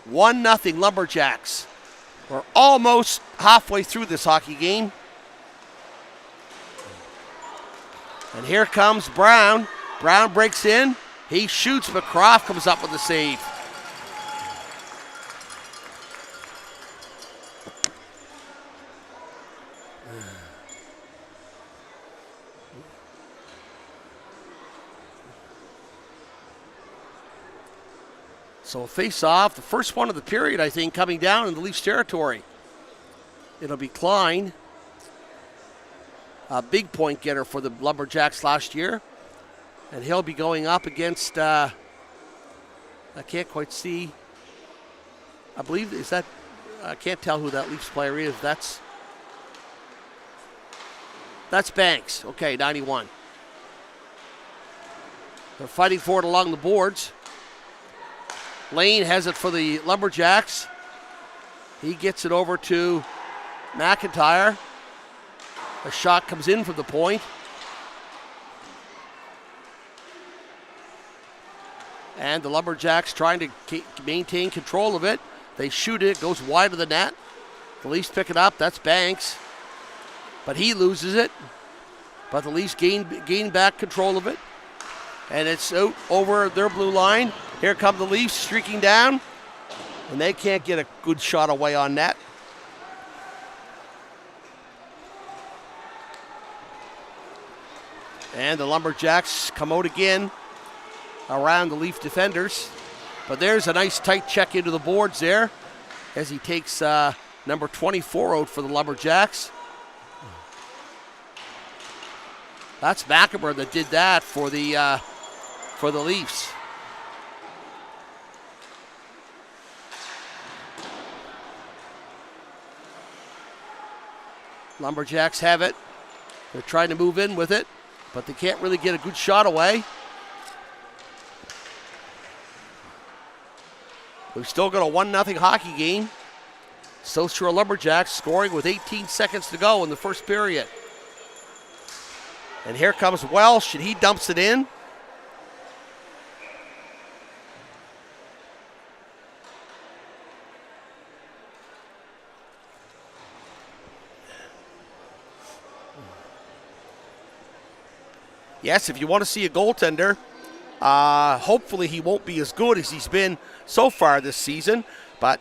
One nothing Lumberjacks. We're almost halfway through this hockey game. And here comes Brown. Brown breaks in. He shoots, but Croft comes up with the save. So a face-off, the first one of the period, I think, coming down in the Leafs territory. It'll be Klein, a big point getter for the Lumberjacks last year. And he'll be going up against, I can't quite see, I believe, is that, I can't tell who that Leafs player is. That's Banks. Okay, 91. They're fighting for it along the boards. Lane has it for the Lumberjacks. He gets it over to McIntyre. A shot comes in from the point. And the Lumberjacks trying to maintain control of it. They shoot it, it goes wide of the net. The Leafs pick it up, that's Banks. But he loses it. But the Leafs gain back control of it. And it's out over their blue line. Here come the Leafs streaking down. And they can't get a good shot away on net. And the Lumberjacks come out again around the Leaf defenders. But there's a nice tight check into the boards there as he takes number 24 out for the Lumberjacks. That's McEnroe that did that for the Leafs. Lumberjacks have it. They're trying to move in with it, but they can't really get a good shot away. We've still got a 1-0 hockey game. South Shore Lumberjacks scoring with 18 seconds to go in the first period. And here comes Welsh, and he dumps it in. Yes, if you want to see a goaltender, hopefully he won't be as good as he's been so far this season, but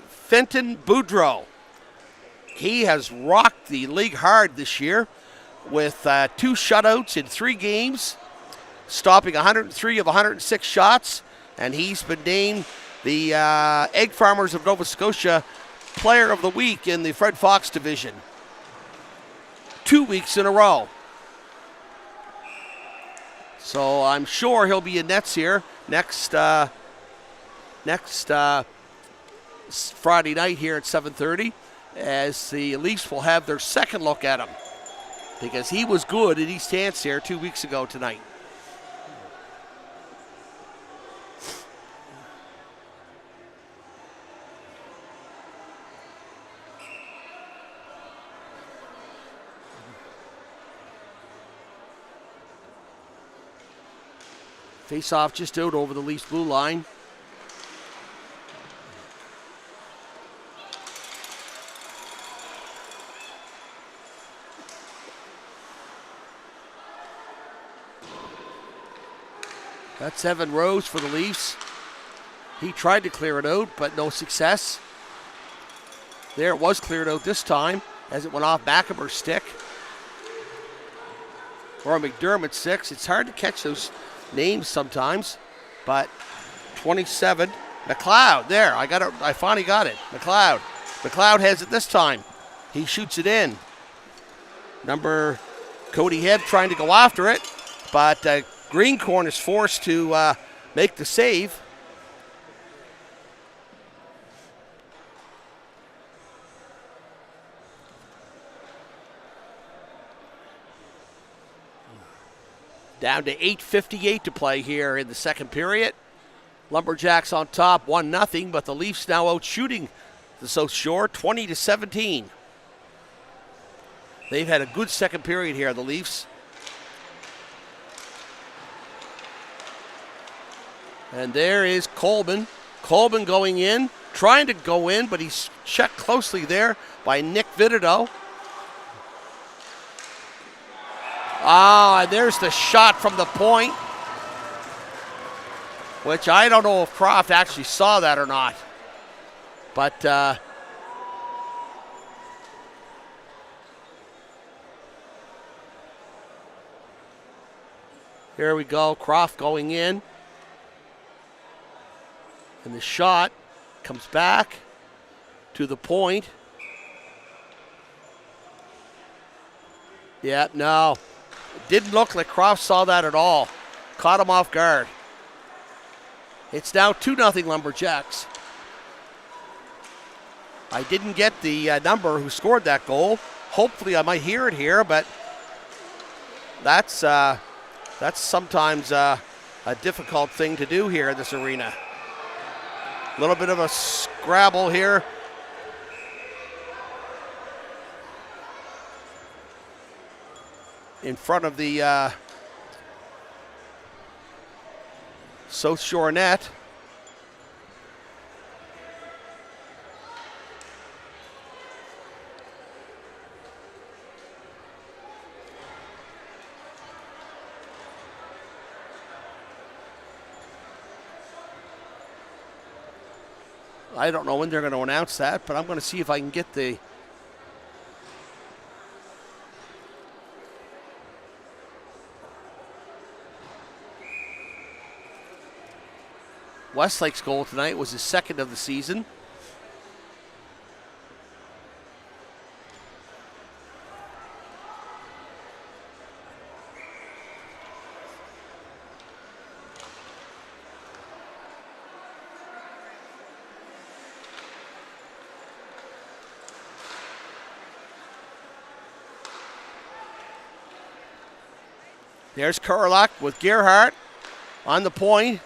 Fenton Boudreau, he has rocked the league hard this year with 2 shutouts in 3 games, stopping 103 of 106 shots, and he's been named the Egg Farmers of Nova Scotia Player of the Week in the Fred Fox division. 2 weeks in a row. So I'm sure he'll be in nets here next Friday night here at 7:30, as the Leafs will have their second look at him, because he was good at East Hants here 2 weeks ago tonight. Face off just out over the Leafs blue line. That's Evan Rose for the Leafs. He tried to clear it out, but no success. There it was cleared out this time as it went off McAmer's stick. Or McDermott's six. It's hard to catch those names sometimes, but 27. McLeod, there, I got it. I finally got it. McLeod has it this time. He shoots it in. Number Cody Head trying to go after it, but Greencorn is forced to make the save. Down to 8:58 to play here in the second period. Lumberjacks on top 1-0, but the Leafs now out shooting the South Shore 20-17. They've had a good second period here, the Leafs. And there is Coleman. Coleman going in, trying to go in, but he's checked closely there by Nick Vitito. And there's the shot from the point, which I don't know if Croft actually saw that or not. But here we go, Croft going in. And the shot comes back to the point. Yeah, no. It didn't look like Croft saw that at all. Caught him off guard. It's now 2-0 Lumberjacks. I didn't get the number who scored that goal. Hopefully I might hear it here, but that's sometimes a difficult thing to do here in this arena. A little bit of a scrabble here. In front of the South Shore net. I don't know when they're going to announce that, but I'm going to see if I can get the Westlake's goal tonight was his second of the season. There's Kurlak with Gerhardt on the point.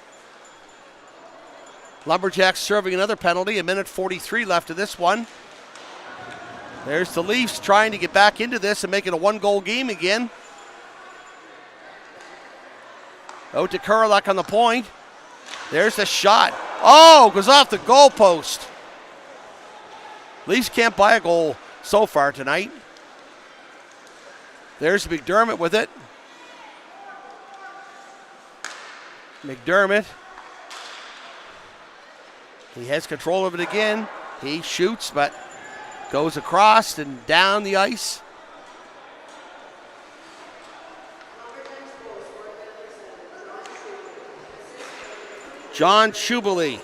Lumberjacks serving another penalty, 1:43 left of this one. There's the Leafs trying to get back into this and make it a one-goal game again. Out to Kurlak on the point. There's the shot. Oh, goes off the goalpost. Leafs can't buy a goal so far tonight. There's McDermott with it. McDermott. He has control of it again. He shoots, but goes across and down the ice. John Schubele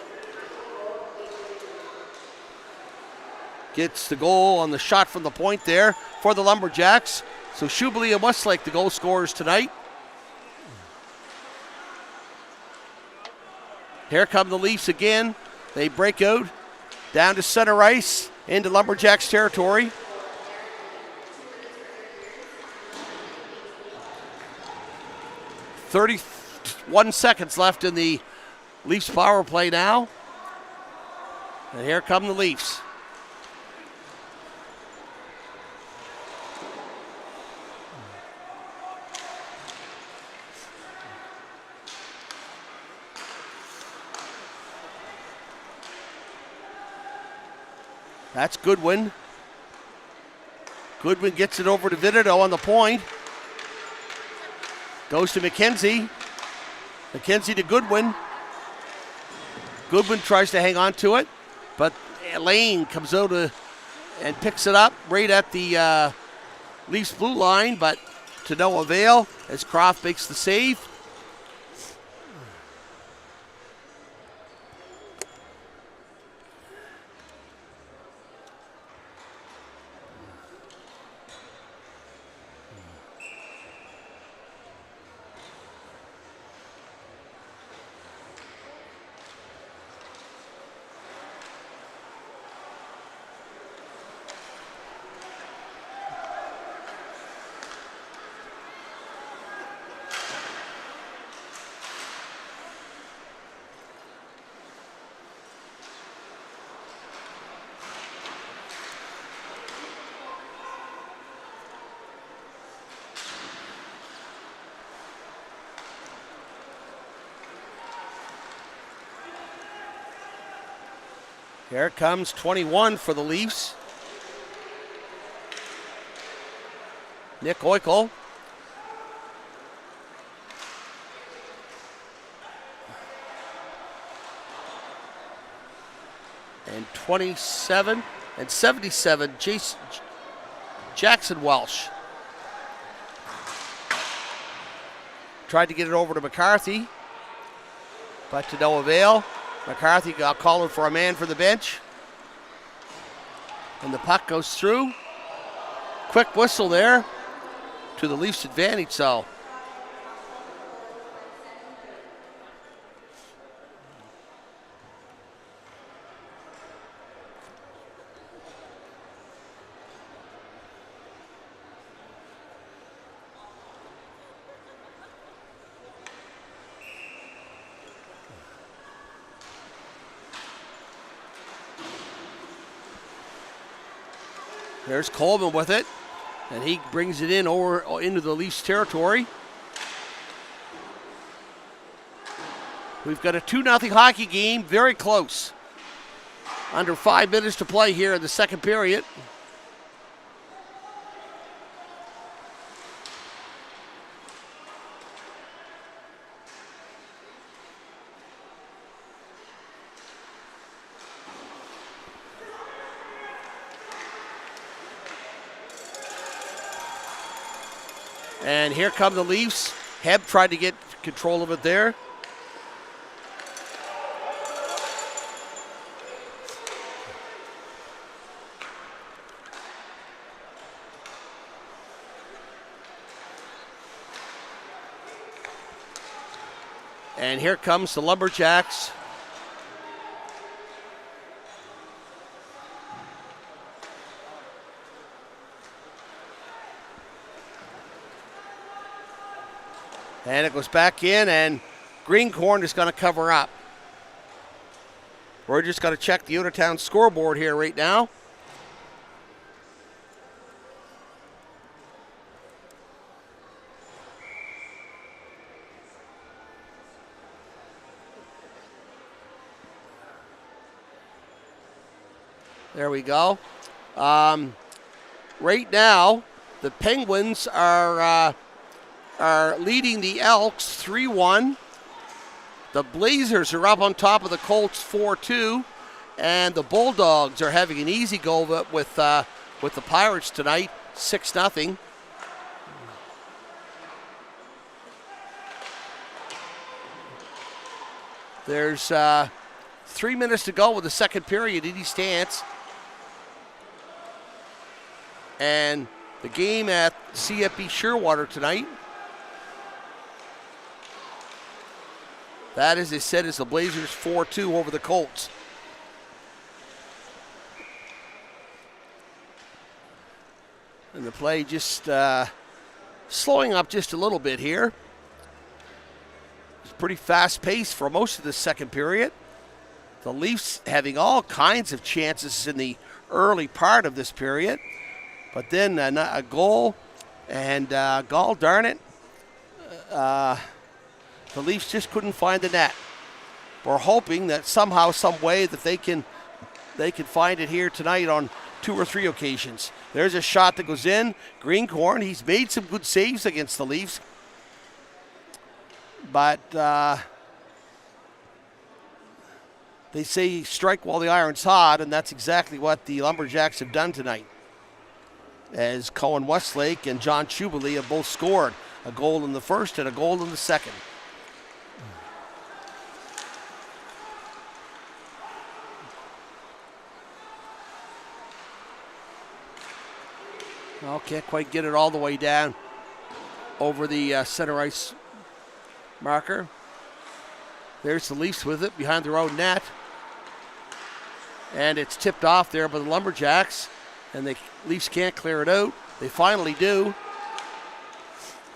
gets the goal on the shot from the point there for the Lumberjacks. So Schubele and Westlake, the goal scorers tonight. Here come the Leafs again. They break out down to center ice into Lumberjacks territory. "31 seconds left in the Leafs power play now. And here come the Leafs. That's Goodwin. Goodwin gets it over to Vitito on the point. Goes to McKenzie. McKenzie to Goodwin. Goodwin tries to hang on to it, but Lane comes out and picks it up right at the Leafs blue line, but to no avail as Croft makes the save. Here comes 21 for the Leafs. Nick Eichel. And 27 and 77, Jackson Welsh. Tried to get it over to McCarthy, but to no avail. McCarthy got calling for a man for the bench. And the puck goes through. Quick whistle there to the Leafs' advantage, so. There's Coleman with it, and he brings it in over into the Leafs territory. We've got a 2-0 hockey game, very close. Under 5 minutes to play here in the second period. And here come the Leafs. Hebb tried to get control of it there. And here comes the Lumberjacks. And it goes back in, and Greencorn is going to cover up. We're just going to check the Unitown scoreboard here right now. There we go. Right now, the Penguins are leading the Elks 3-1. The Blazers are up on top of the Colts 4-2. And the Bulldogs are having an easy go of it with the Pirates tonight, 6-0. There's 3 minutes to go with the second period in East Hants. And the game at CFB Shearwater tonight, that, as I said, is the Blazers 4-2 over the Colts. And the play just slowing up just a little bit here. It's pretty fast paced for most of the second period. The Leafs having all kinds of chances in the early part of this period. But then a goal, and gall darn it, the Leafs just couldn't find the net. We're hoping that somehow, some way, that they can find it here tonight on 2 or 3 occasions. There's a shot that goes in. Greencorn, he's made some good saves against the Leafs. But they say strike while the iron's hot, and that's exactly what the Lumberjacks have done tonight, as Cohen Westlake and John Shubley have both scored a goal in the first and a goal in the second. Well, can't quite get it all the way down over the center ice marker. There's the Leafs with it behind their own net. And it's tipped off there by the Lumberjacks. And the Leafs can't clear it out. They finally do.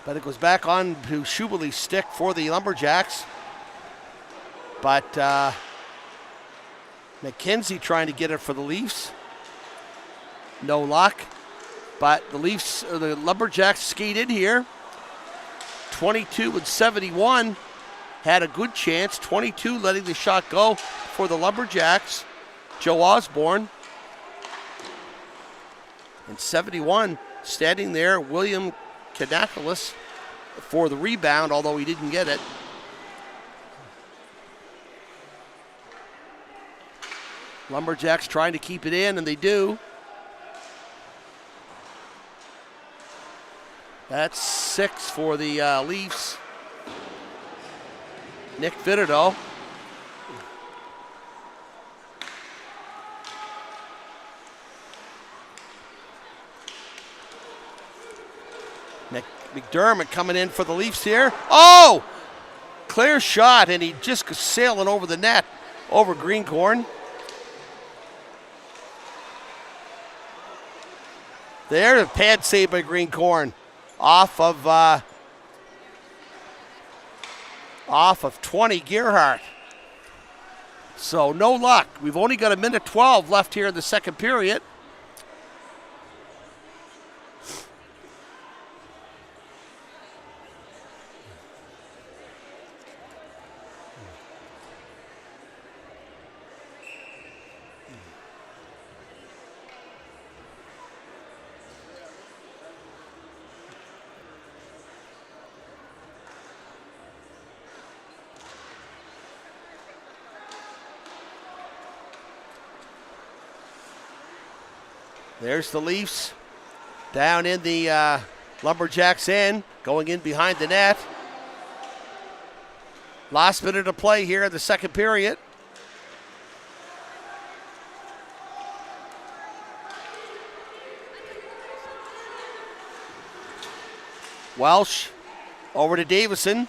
But it goes back on to Shubley's stick for the Lumberjacks. But McKenzie trying to get it for the Leafs. No luck. But the Leafs, or the Lumberjacks, skate in here. 22-71. Had a good chance. 22 letting the shot go for the Lumberjacks. Joe Osborne. And 71 standing there, William Kanakalis for the rebound, although he didn't get it. Lumberjacks trying to keep it in, and they do. That's 6 for the Leafs. Nick Vitterdo. Nick McDermott coming in for the Leafs here. Oh! Clear shot, and he just goes sailing over the net, over Greencorn. There, a pad save by Greencorn. Off of 20, Gerhardt. So no luck. We've only got 1:12 left here in the second period. There's the Leafs down in the Lumberjacks end, going in behind the net. Last minute of play here in the second period. Welsh over to Davison.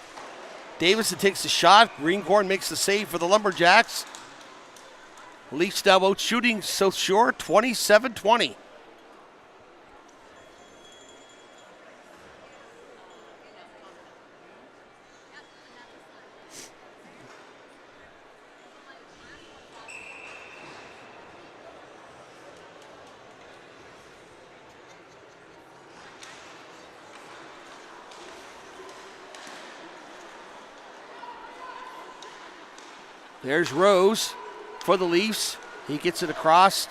Davison takes the shot. Greencorn makes the save for the Lumberjacks. Leafs now out shooting South Shore, 27-20. There's Rose for the Leafs. He gets it across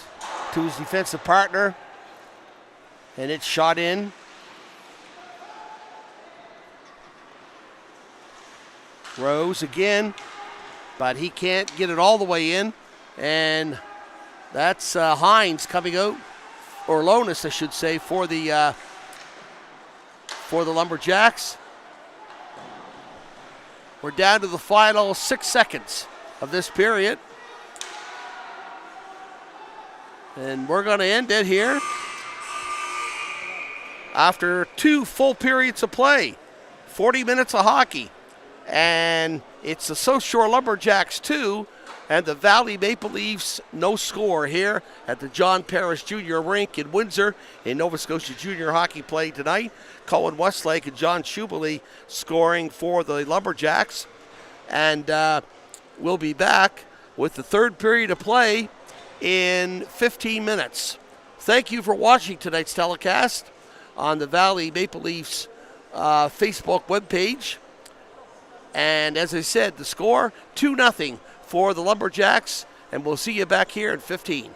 to his defensive partner, and it's shot in. Rose again, but he can't get it all the way in, and that's Hines coming out, or Lonis, I should say, for the Lumberjacks. We're down to the final 6 seconds of this period. And we're going to end it here after 2 full periods of play, 40 minutes of hockey. And it's the South Shore Lumberjacks 2 and the Valley Maple Leafs no score here at the John Parrish Jr. Rink in Windsor in Nova Scotia Junior Hockey play tonight. Colin Westlake and John Schubele scoring for the Lumberjacks. And we'll be back with the third period of play in 15 minutes. Thank you for watching tonight's telecast on the Valley Maple Leafs Facebook webpage. And as I said, the score 2-0 for the Lumberjacks, and we'll see you back here in 15.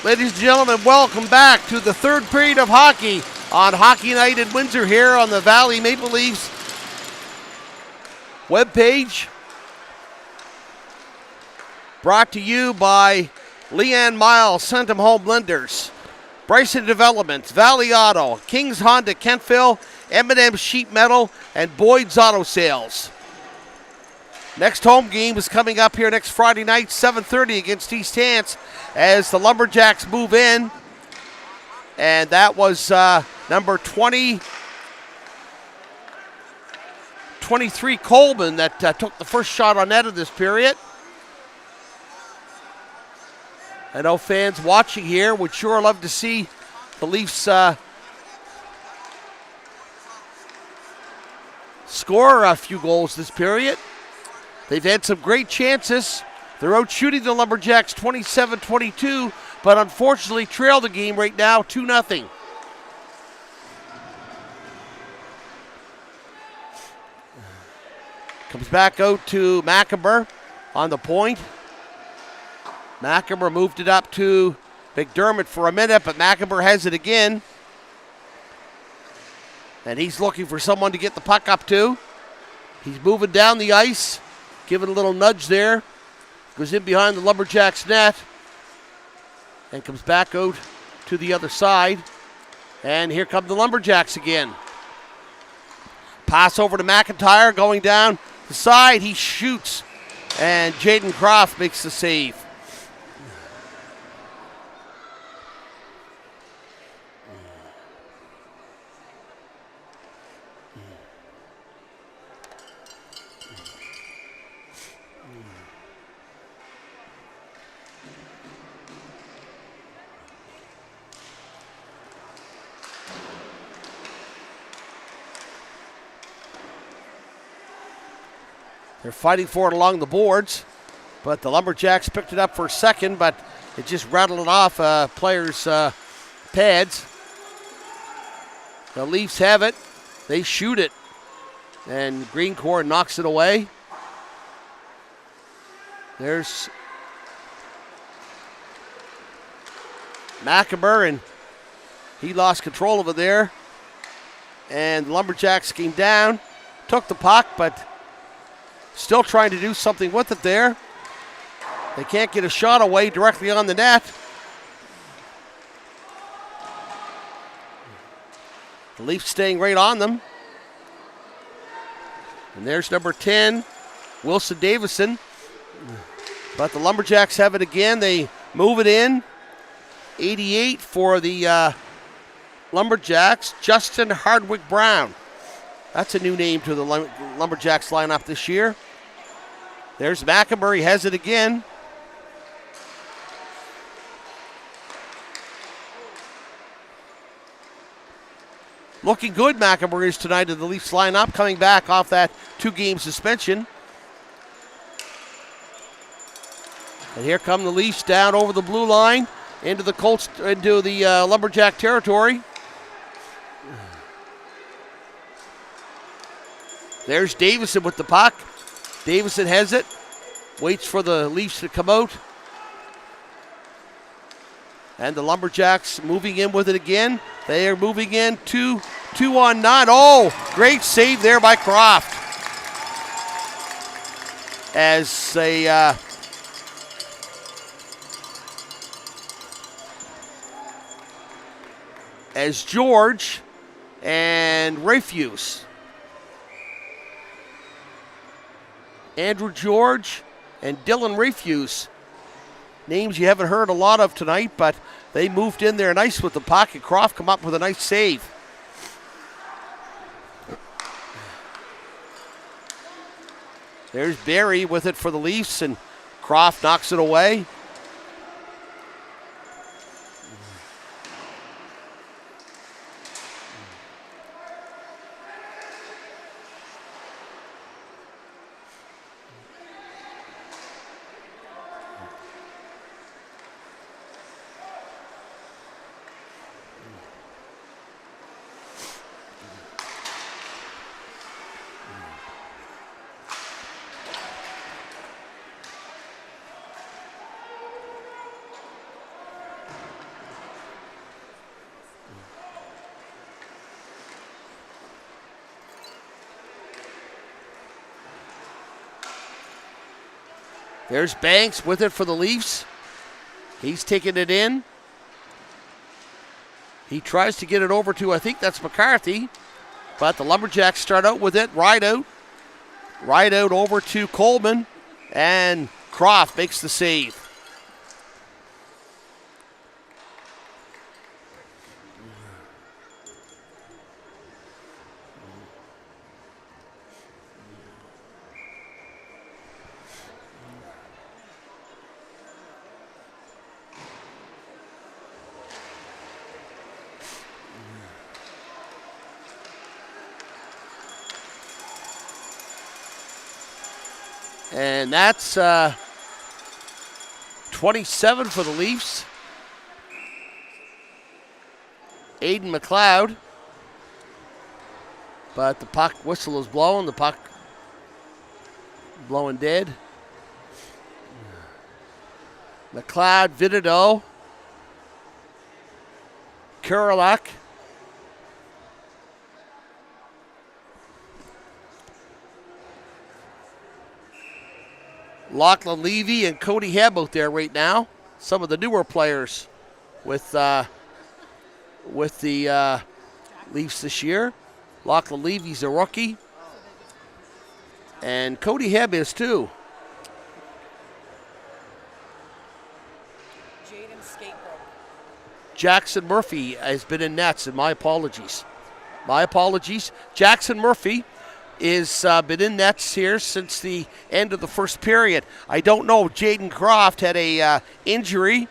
Ladies and gentlemen, welcome back to the third period of hockey on Hockey Night in Windsor here on the Valley Maple Leafs webpage. Brought to you by Leanne Miles, Centum Home Lenders, Bryson Developments, Valley Auto, Kings Honda Kentville, M&M Sheet Metal, and Boyd's Auto Sales. Next home game is coming up here next Friday night, 7:30 against East Hants as the Lumberjacks move in. And that was number 23 Coleman that took the first shot on net of this period. I know fans watching here would sure love to see the Leafs score a few goals this period. They've had some great chances. They're out shooting the Lumberjacks 27-22, but unfortunately trail the game right now 2-0. Comes back out to McIver on the point. McIver moved it up to McDermott for a minute, but McIver has it again. And he's looking for someone to get the puck up to. He's moving down the ice, giving a little nudge there. Goes in behind the Lumberjacks net and comes back out to the other side. And here come the Lumberjacks again. Pass over to McIntyre, going down the side. He shoots, and Jaden Croft makes the save. They're fighting for it along the boards, but the Lumberjacks picked it up for a second, but it just rattled it off players' pads. The Leafs have it. They shoot it, and Greencore knocks it away. There's McIver, and he lost control of it there. And the Lumberjacks came down, took the puck, but still trying to do something with it there. They can't get a shot away directly on the net. The Leafs staying right on them. And there's number 10, Wilson Davison. But the Lumberjacks have it again. They move it in. 88 for the Lumberjacks, Justin Hardwick Brown. That's a new name to the Lumberjacks lineup this year. There's McIver, he has it again. Looking good, McIver is tonight in the Leafs lineup, coming back off that 2-game suspension. And here come the Leafs down over the blue line into the Lumberjack territory. There's Davison with the puck. Davison has it. Waits for the Leafs to come out. And the Lumberjacks moving in with it again. They are moving in 2-on-9. Oh, great save there by Croft. As George and Rafuse. Andrew George and Dylan Rafuse. Names you haven't heard a lot of tonight, but they moved in there nice with the puck, and Croft come up with a nice save. There's Barry with it for the Leafs, and Croft knocks it away. There's Banks with it for the Leafs. He's taking it in. He tries to get it over to, I think that's McCarthy. But the Lumberjacks start out with it. Ride out over to Coleman. And Croft makes the save. And that's 27 for the Leafs. Aiden McLeod. But the puck whistle is blowing. The puck blowing dead. McLeod, Vidido. Kurelak. Lachlan Levy and Cody Hebb out there right now. Some of the newer players with the Leafs this year. Lachlan Levy's a rookie. And Cody Hebb is too. Jackson Murphy has been in nets, and my apologies. Jackson Murphy is been in nets here since the end of the first period. I don't know. Jaden Croft had a injury,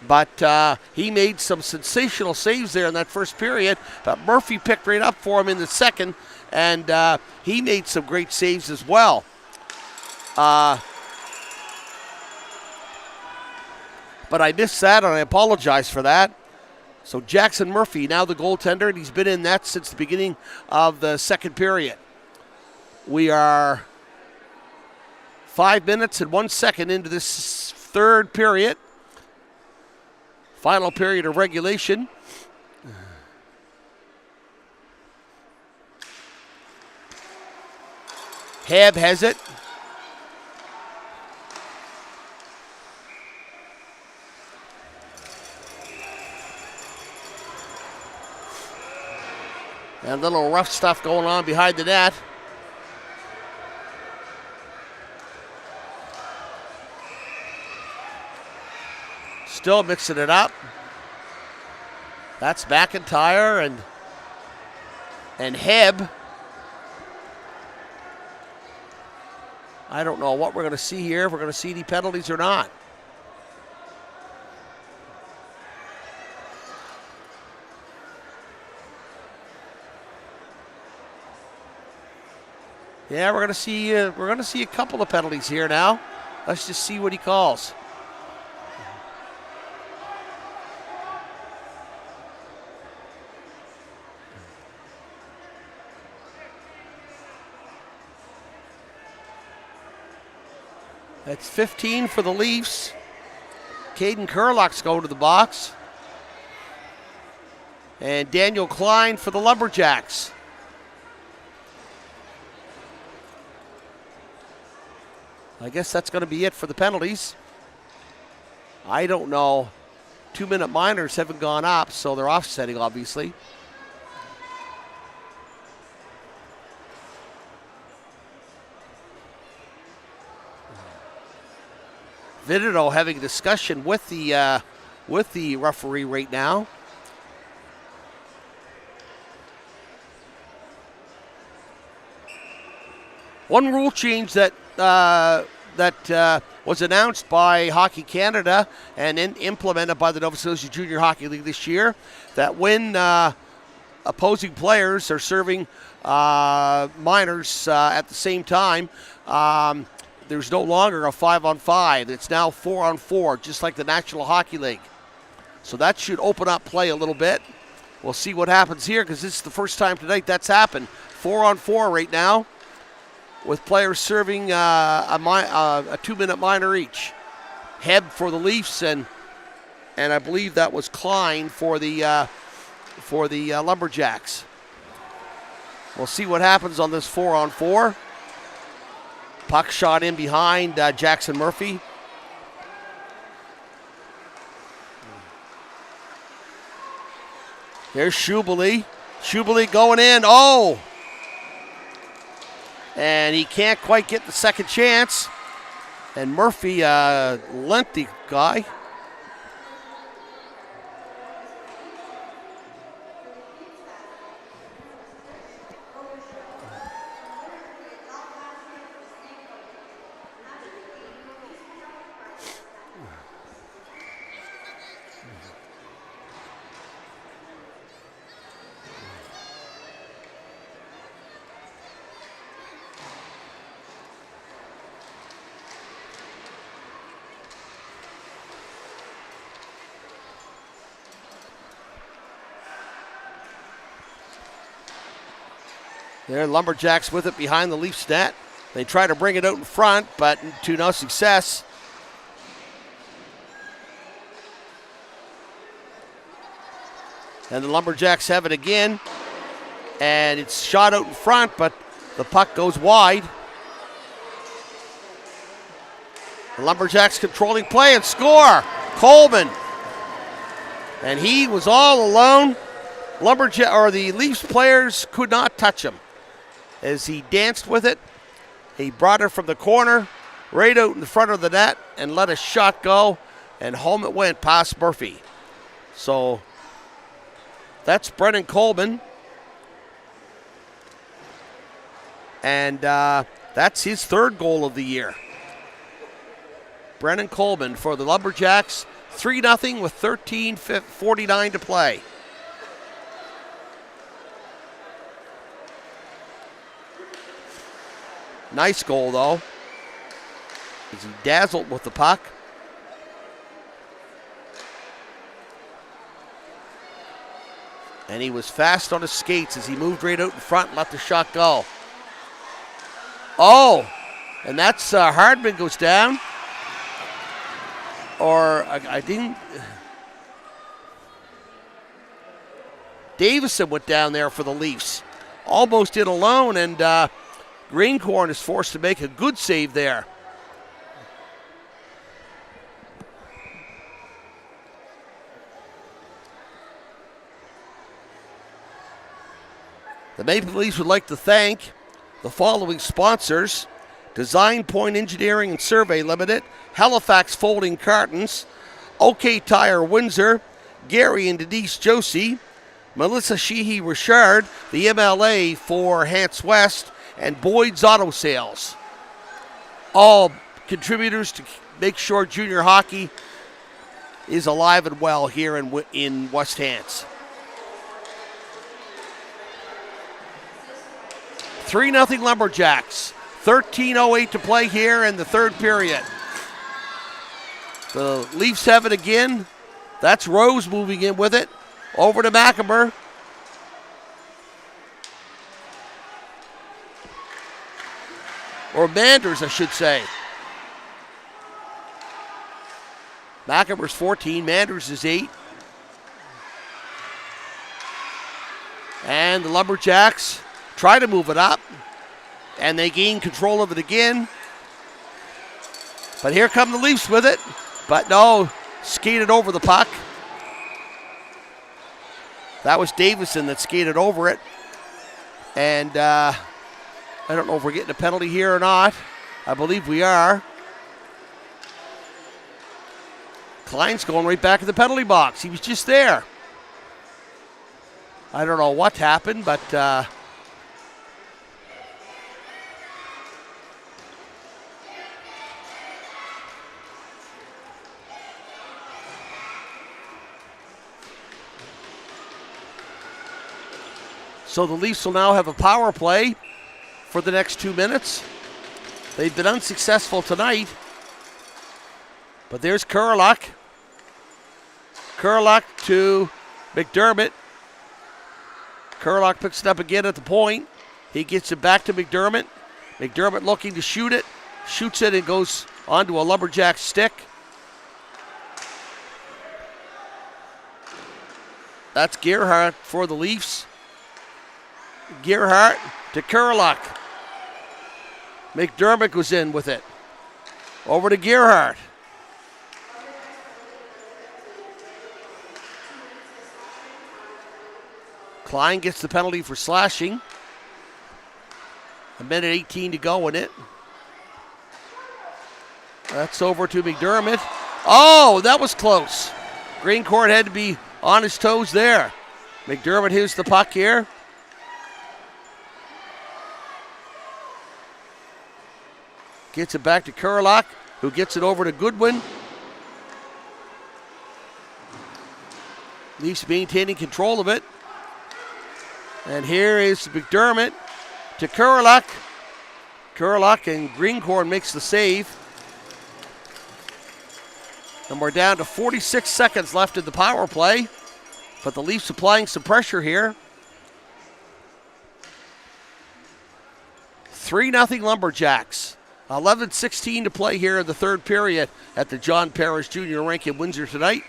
but he made some sensational saves there in that first period. But Murphy picked right up for him in the second, and he made some great saves as well. But I missed that, and I apologize for that. So Jackson Murphy, now the goaltender, and he's been in nets since the beginning of the second period. We are 5 minutes and 1 second into this third period. Final period of regulation. Hebb has it. And a little rough stuff going on behind the net. Still mixing it up. That's McIntyre and Hebb. I don't know what we're going to see here, if we're going to see any penalties or not. Yeah, we're going to see a couple of penalties here now. Let's just see what he calls. That's 15 for the Leafs. Caden Kurelak's going to the box. And Daniel Klein for the Lumberjacks. I guess that's going to be it for the penalties. I don't know. 2-minute minors haven't gone up, so they're offsetting, obviously. Vidido having a discussion with the referee right now. One rule change that was announced by Hockey Canada and implemented by the Nova Scotia Junior Hockey League this year, that when opposing players are serving minors at the same time, there's no longer a 5-on-5. It's now 4-on-4, just like the National Hockey League. So that should open up play a little bit. We'll see what happens here, because this is the first time tonight that's happened. 4-on-4 right now, with players serving a 2-minute minor each. Hebb for the Leafs, and I believe that was Klein for the Lumberjacks. We'll see what happens on this 4-on-4. Puck shot in behind Jackson Murphy. Here's Schubele. Schubele going in. Oh! And he can't quite get the second chance. And Murphy, lengthy guy. There, Lumberjacks with it behind the Leafs net. They try to bring it out in front, but to no success. And the Lumberjacks have it again. And it's shot out in front, but the puck goes wide. The Lumberjacks controlling play and score. Coleman. And he was all alone. The Leafs players could not touch him. As he danced with it, he brought it from the corner right out in front of the net and let a shot go, and home it went past Murphy. So that's Brennan Coleman. And that's his third goal of the year. Brennan Coleman for the Lumberjacks, 3-0 with 13:49 to play. Nice goal, though, as he dazzled with the puck. And he was fast on his skates as he moved right out in front and let the shot go. Oh, and that's Hardman goes down. Or I didn't. Davison went down there for the Leafs. Almost in alone, and Greencorn is forced to make a good save there. The Maple Leafs would like to thank the following sponsors: Design Point Engineering and Survey Limited, Halifax Folding Cartons, OK Tire Windsor, Gary and Denise Josie, Melissa Sheehy Richard, the MLA for Hants West, and Boyd's Auto Sales. All contributors to make sure junior hockey is alive and well here in West Hants. 3-0 Lumberjacks. 13:08 to play here in the third period. The Leafs have it again. That's Rose moving in with it. Over to McAmer. Or Manders, I should say. McAmer's 14, Manders is 8. And the Lumberjacks try to move it up. And they gain control of it again. But here come the Leafs with it. But no, skated over the puck. That was Davison that skated over it. And I don't know if we're getting a penalty here or not. I believe we are. Klein's going right back in the penalty box. He was just there. I don't know what happened, but so the Leafs will now have a power play for the next 2 minutes. They've been unsuccessful tonight. But there's Kurlock. Kurlock to McDermott. Kurlock picks it up again at the point. He gets it back to McDermott. McDermott looking to shoot it. Shoots it and goes onto a Lumberjack stick. That's Gerhardt for the Leafs. Gerhardt to Kurlock. McDermott goes in with it. Over to Gerhardt. Klein gets the penalty for slashing. 1:18 to go in it. That's over to McDermott. Oh, that was close. Greencourt had to be on his toes there. McDermott here's the puck here. Gets it back to Kurlock, who gets it over to Goodwin. Leafs maintaining control of it. And here is McDermott to Kurlock. Kurlock and Greencourt makes the save. And we're down to 46 seconds left in the power play. But the Leafs applying some pressure here. 3-0 Lumberjacks. 11:16 to play here in the third period at the John Parrish Jr. rink in Windsor tonight.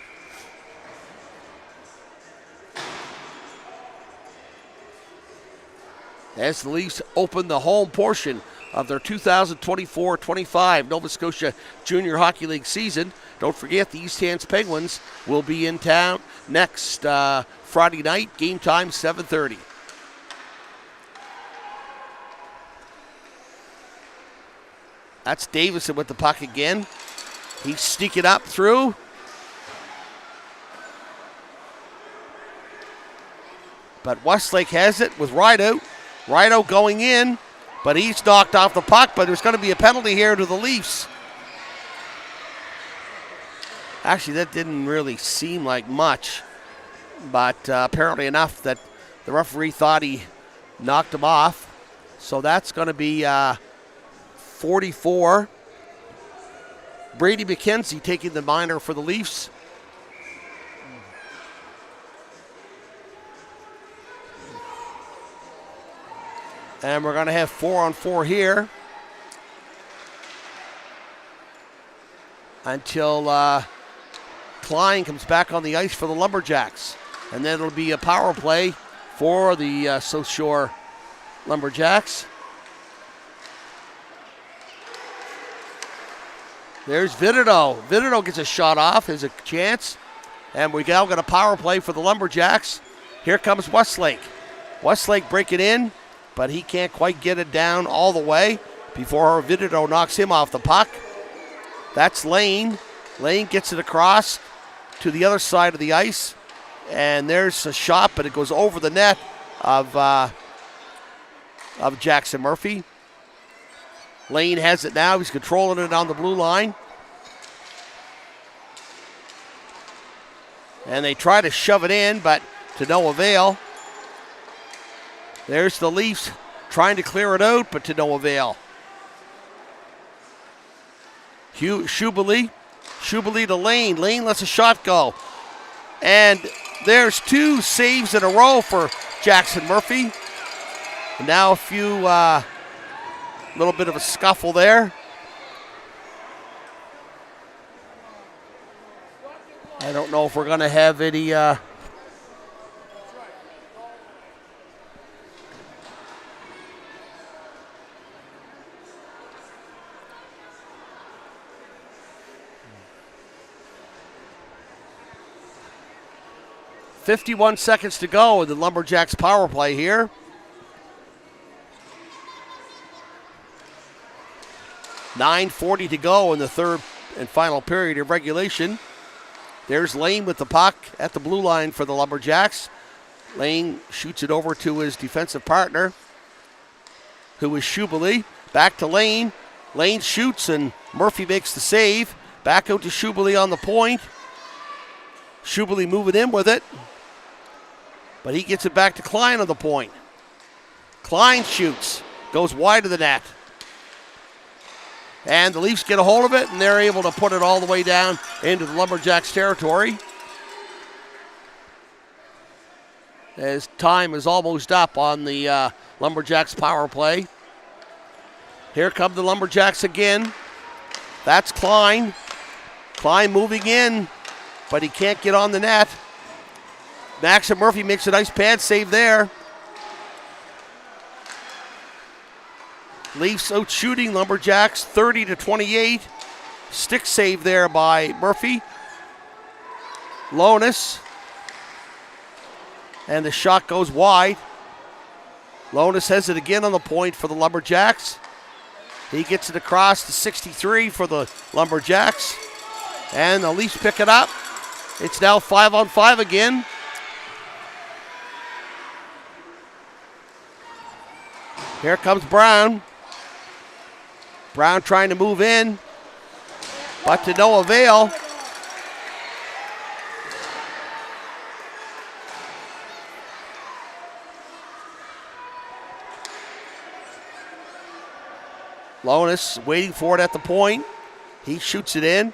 As the Leafs open the home portion of their 2024-25 Nova Scotia Junior Hockey League season. Don't forget the East Hants Penguins will be in town next Friday night. Game time 7:30. That's Davison with the puck again. He's sneaking up through. But Westlake has it with Rideout. Rideout going in, but he's knocked off the puck, but there's going to be a penalty here to the Leafs. Actually, that didn't really seem like much, but apparently enough that the referee thought he knocked him off. So that's going to be 44. Brady McKenzie taking the minor for the Leafs. And we're going to have 4-on-4 here until Klein comes back on the ice for the Lumberjacks. And then it'll be a power play for the South Shore Lumberjacks. There's Vitito. Vitito gets a shot off. There's a chance. And we now got a power play for the Lumberjacks. Here comes Westlake. Westlake breaking in, but he can't quite get it down all the way before Vitito knocks him off the puck. That's Lane. Lane gets it across to the other side of the ice. And there's a shot, but it goes over the net of Jackson Murphy. Lane has it now. He's controlling it on the blue line. And they try to shove it in, but to no avail. There's the Leafs trying to clear it out, but to no avail. Schubeli to Lane. Lane lets a shot go. And there's two saves in a row for Jackson Murphy. And now a few, little bit of a scuffle there. I don't know if we're going to have any... 51 seconds to go in the Lumberjacks power play here. .9:40 to go in the third and final period of regulation. There's Lane with the puck at the blue line for the Lumberjacks. Lane shoots it over to his defensive partner, who is Schubeli. Back to Lane. Lane shoots and Murphy makes the save. Back out to Schubeli on the point. Schubeli moving in with it. But he gets it back to Klein on the point. Klein shoots. Goes wide of the net. And the Leafs get a hold of it, and they're able to put it all the way down into the Lumberjacks territory. As time is almost up on the Lumberjacks power play. Here come the Lumberjacks again. That's Klein. Klein moving in, but he can't get on the net. Maxim Murphy makes a nice pad save there. Leafs out shooting Lumberjacks 30-28. Stick save there by Murphy. Lonis. And the shot goes wide. Lonis has it again on the point for the Lumberjacks. He gets it across to 63 for the Lumberjacks. And the Leafs pick it up. It's now 5-on-5 again. Here comes Brown. Brown trying to move in, but to no avail. Lonis waiting for it at the point. He shoots it in,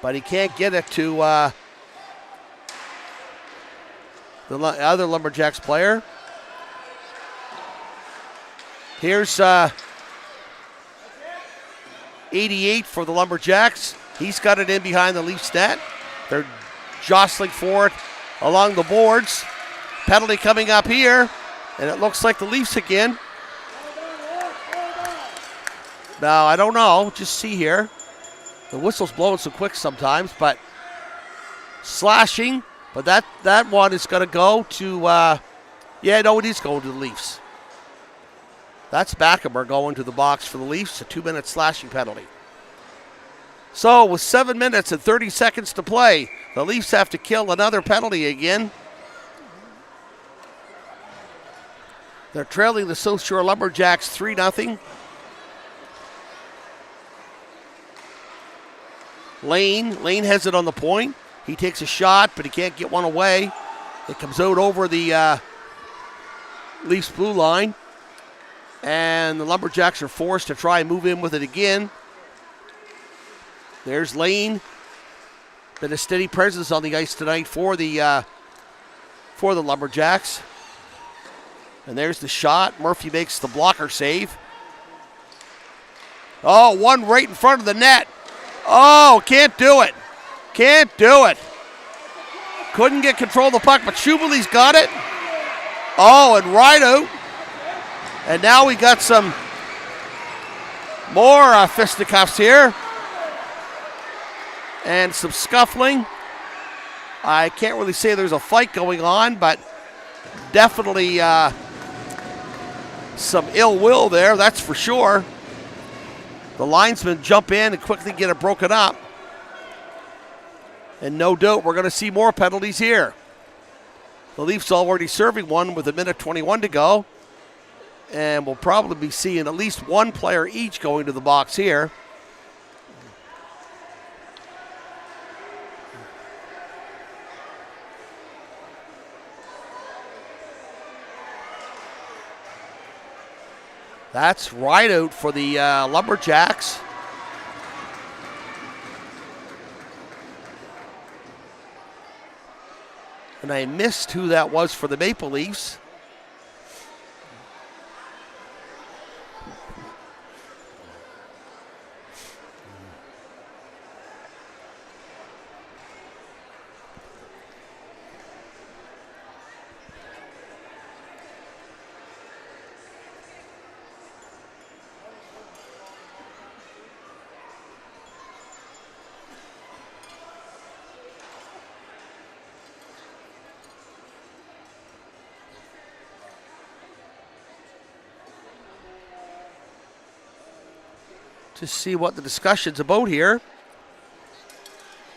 but he can't get it to the other Lumberjacks player. Here's 88 for the Lumberjacks. He's got it in behind the Leafs net. They're jostling for it along the boards. Penalty coming up here, and it looks like the Leafs again. Now, I don't know. Just see here. The whistle's blowing so quick sometimes, but slashing. But that one is going to go to, it is going to the Leafs. That's Backamer going to the box for the Leafs, a 2-minute slashing penalty. So with 7 minutes and 30 seconds to play, the Leafs have to kill another penalty again. They're trailing the South Shore Lumberjacks 3-0. Lane has it on the point. He takes a shot, but he can't get one away. It comes out over the Leafs blue line. And the Lumberjacks are forced to try and move in with it again. There's Lane. Been a steady presence on the ice tonight for the Lumberjacks. And there's the shot. Murphy makes the blocker save. Oh, one right in front of the net. Oh, can't do it. Can't do it. Couldn't get control of the puck, but Schubeli's got it. Oh, and right out. And now we got some more fisticuffs here. And some scuffling. I can't really say there's a fight going on, but definitely some ill will there, that's for sure. The linesmen jump in and quickly get it broken up. And no doubt we're going to see more penalties here. The Leafs already serving one with 1:21 to go. And we'll probably be seeing at least one player each going to the box here. That's right out for the Lumberjacks. And I missed who that was for the Maple Leafs. To see what the discussion's about here.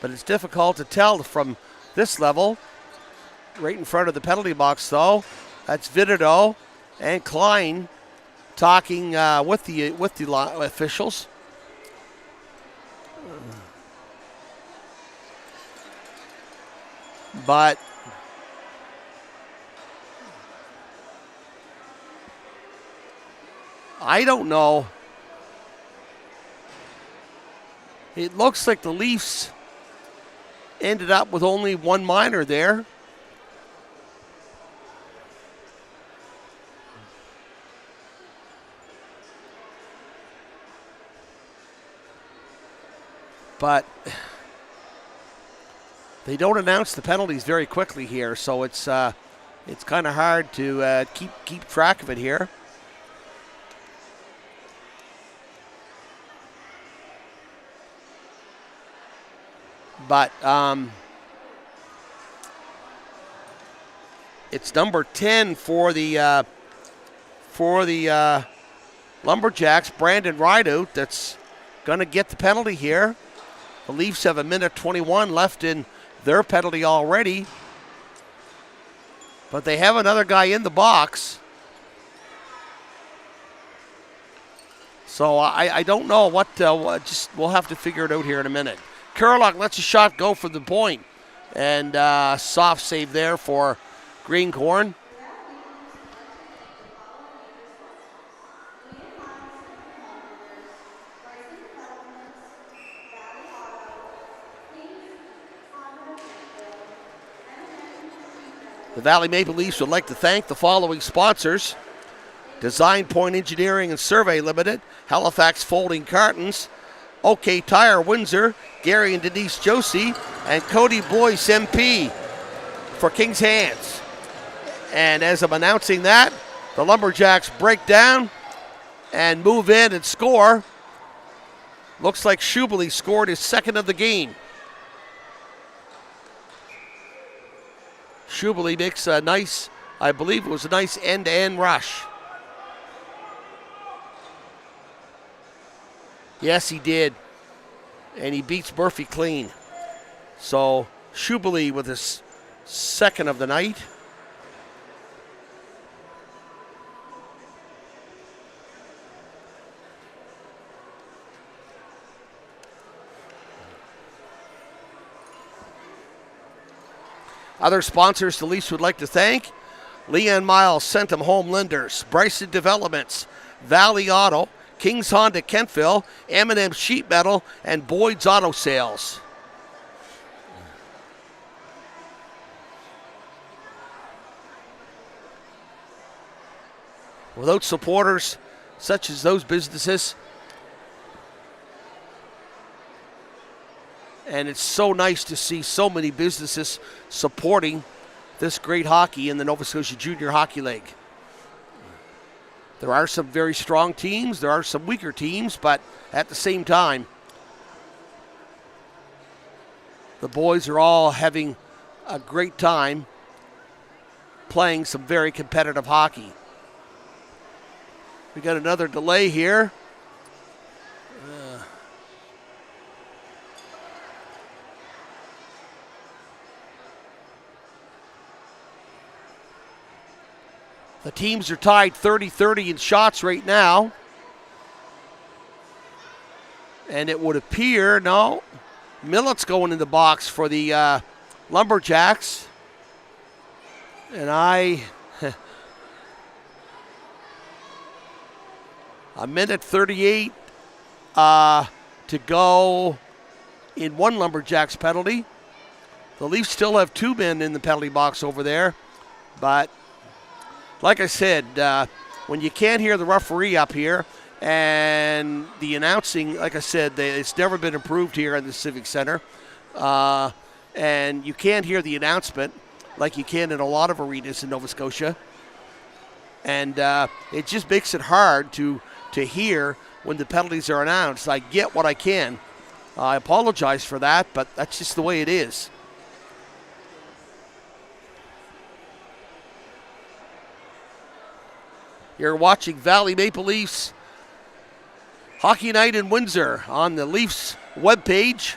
But it's difficult to tell from this level. Right in front of the penalty box, though. That's Vidido and Klein talking with the officials. But I don't know. It looks like the Leafs ended up with only one minor there. But they don't announce the penalties very quickly here, so it's kind of hard to keep track of it here. But it's number 10 for the Lumberjacks, Brandon Rideout, that's going to get the penalty here. The Leafs have 1:21 left in their penalty already. But they have another guy in the box. So I don't know what, we'll have to figure it out here in a minute. Kurlock lets a shot go from the point. And soft save there for Greencorn. The Valley Maple Leafs would like to thank the following sponsors: Design Point Engineering and Survey Limited, Halifax Folding Cartons, OK Tire Windsor, Gary and Denise Josie, and Cody Boyce MP for King's Hands. And as I'm announcing that, the Lumberjacks break down and move in and score. Looks like Schubele scored his second of the game. Schubele makes a nice, I believe it was a nice end-to-end rush. Yes, he did. And he beats Murphy clean. So Schubele with his second of the night. Other sponsors the Leafs would like to thank: Leon Miles, Centum Home Lenders, Bryson Developments, Valley Auto, Kings Honda Kentville, M&M Sheet Metal, and Boyd's Auto Sales. Without supporters such as those businesses, and it's so nice to see so many businesses supporting this great hockey in the Nova Scotia Junior Hockey League. There are some very strong teams, there are some weaker teams, but at the same time, the boys are all having a great time playing some very competitive hockey. We got another delay here. The teams are tied 30-30 in shots right now. And it would appear, no, Millett's going in the box for the Lumberjacks. And a minute 38 to go in one Lumberjacks penalty. The Leafs still have two men in the penalty box over there. But like I said, when you can't hear the referee up here, and the announcing, like I said, it's never been improved here in the Civic Center, and you can't hear the announcement like you can in a lot of arenas in Nova Scotia, and it just makes it hard to hear when the penalties are announced. I get what I can. I apologize for that, but that's just the way it is. You're watching Valley Maple Leafs Hockey Night in Windsor on the Leafs webpage.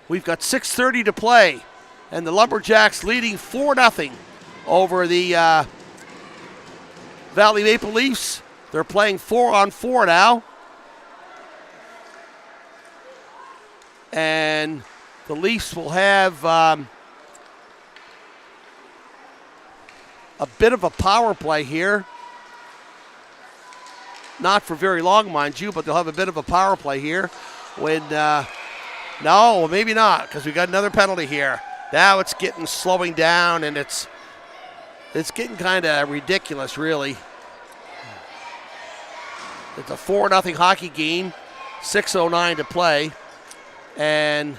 We've got 6:30 to play, and the Lumberjacks leading 4-0 over the Valley Maple Leafs. They're playing 4-on-4 now. And the Leafs will have a bit of a power play here. Not for very long, mind you, but they'll have a bit of a power play here when, no, maybe not, because we got another penalty here. Now it's slowing down, and it's getting kind of ridiculous, really. It's a 4-0 hockey game, 6:09 to play, and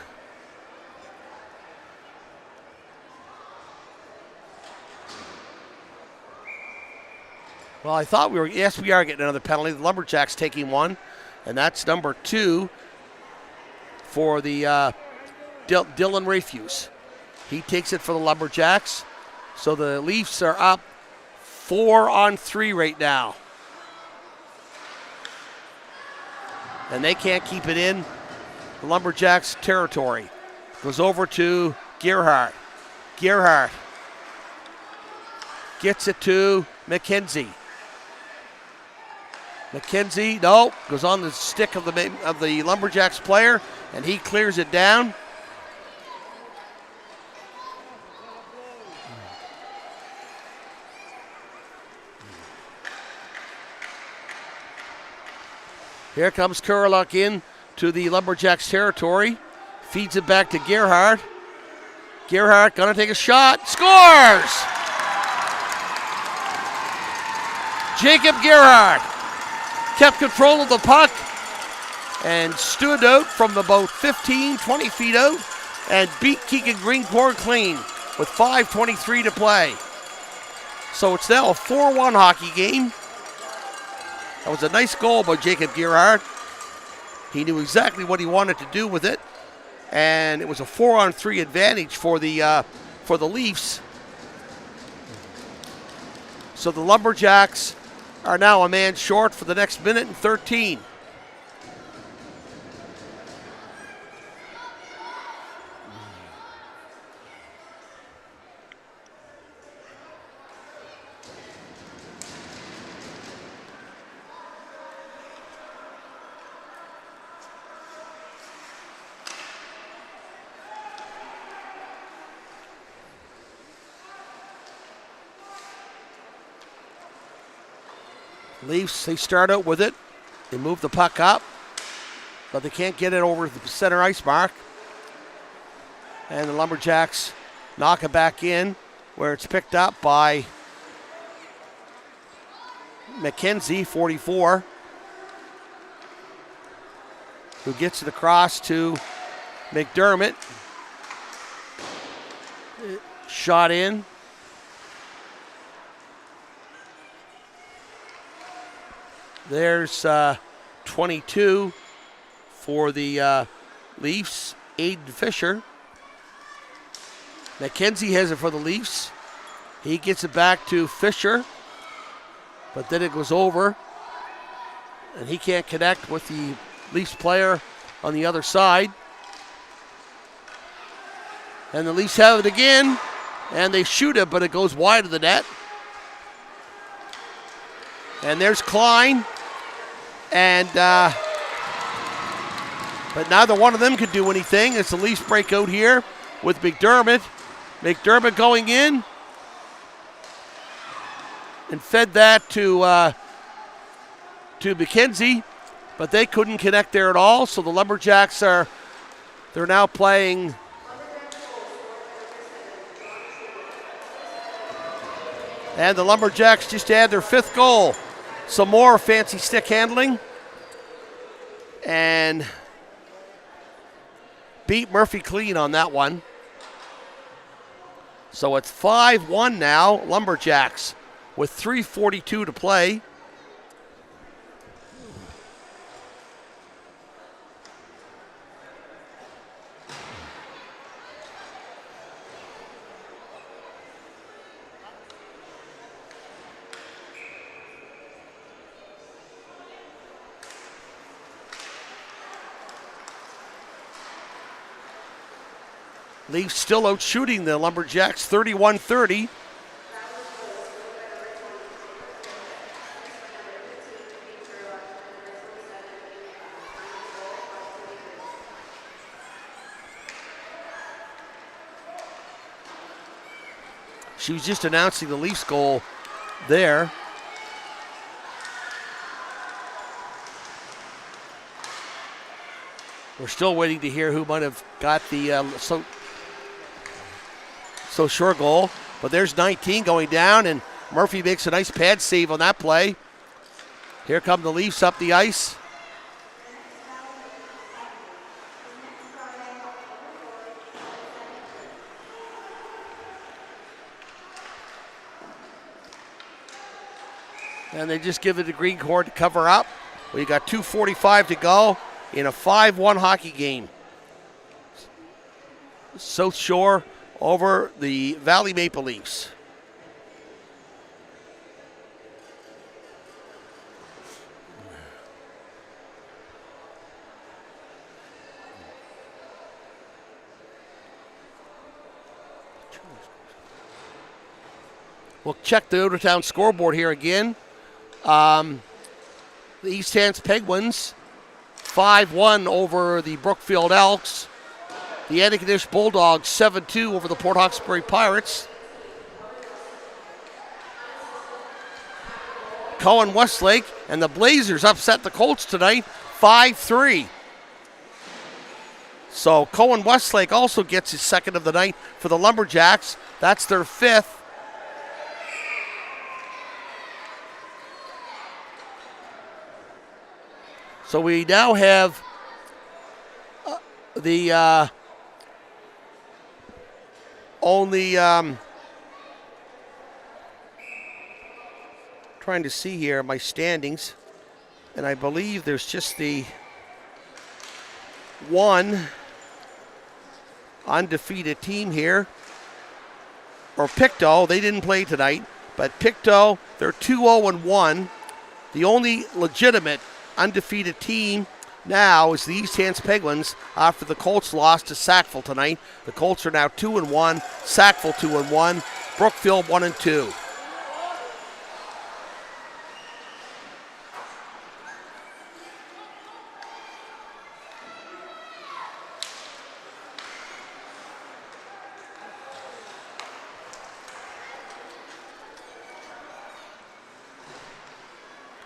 well, I thought we are getting another penalty. The Lumberjacks taking one, and that's number 2 for the Dylan Rafuse. He takes it for the Lumberjacks. So the Leafs are up 4-on-3 right now. And they can't keep it in the Lumberjacks' territory. Goes over to Gerhardt. Gerhardt gets it to McKenzie. McKenzie, no, goes on the stick of the Lumberjacks player, and he clears it down. Here comes Kurlock in to the Lumberjacks territory. Feeds it back to Gerhardt. Gerhardt gonna take a shot. Scores! Jacob Gerhardt kept control of the puck and stood out from about 15, 20 feet out and beat Keegan Greencourt clean with 5:23 to play. So it's now a 4-1 hockey game. That was a nice goal by Jacob Gerhardt. He knew exactly what he wanted to do with it, and it was a 4-on-3 advantage for the Leafs. So the Lumberjacks are now a man short for the next minute and 13. Leafs, they start out with it. They move the puck up, but they can't get it over the center ice mark. And the Lumberjacks knock it back in, where it's picked up by McKenzie, 44, who gets it across to McDermott. Shot in. There's 22 for the Leafs, Aiden Fisher. McKenzie has it for the Leafs. He gets it back to Fisher, but then it goes over, and he can't connect with the Leafs player on the other side. And the Leafs have it again, and they shoot it, but it goes wide of the net. And there's Klein. And but neither one of them could do anything as the Leafs break out here with McDermott. McDermott going in and fed that to McKenzie, but they couldn't connect there at all. So the Lumberjacks they're now playing and the Lumberjacks just had their 5th goal. Some more fancy stick handling and beat Murphy clean on that one. So it's 5-1 now, Lumberjacks with 3:42 to play. Leafs still out shooting the Lumberjacks 31-30. She was just announcing the Leafs goal there. We're still waiting to hear who might have got the so short goal, but there's 19 going down, and Murphy makes a nice pad save on that play. Here come the Leafs up the ice. And they just give it to Greencourt to cover up. We got 2:45 to go in a 5-1 hockey game. South Shore over the Valley Maple Leafs. We'll check the Outertown scoreboard here again. The East Hants Penguins 5-1 over the Brookfield Elks. The Antigonish Bulldogs 7-2 over the Port Hawkesbury Pirates. Cowan Westlake and the Blazers upset the Colts tonight 5-3. So Cowan Westlake also gets his second of the night for the Lumberjacks. That's their fifth. So we now have the only trying to see here my standings, and I believe there's just the one undefeated team here, or Pictou. They didn't play tonight, but Pictou, they're 2-0-1. The only legitimate undefeated team now is the East Hants Penguins after the Colts lost to Sackville tonight. The Colts are now 2-1, Sackville 2-1, Brookfield 1-2.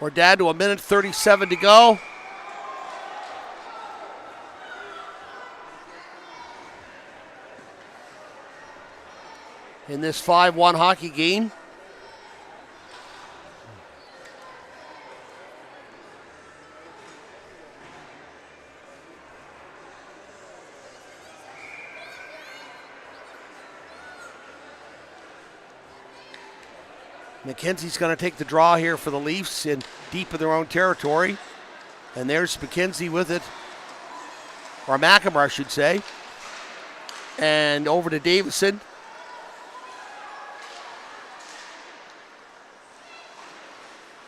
We're down to 1:37 to go. In this 5-1 hockey game. McKenzie's going to take the draw here for the Leafs in deep in their own territory. And there's McKenzie with it. Or McNamara, I should say. And over to Davidson.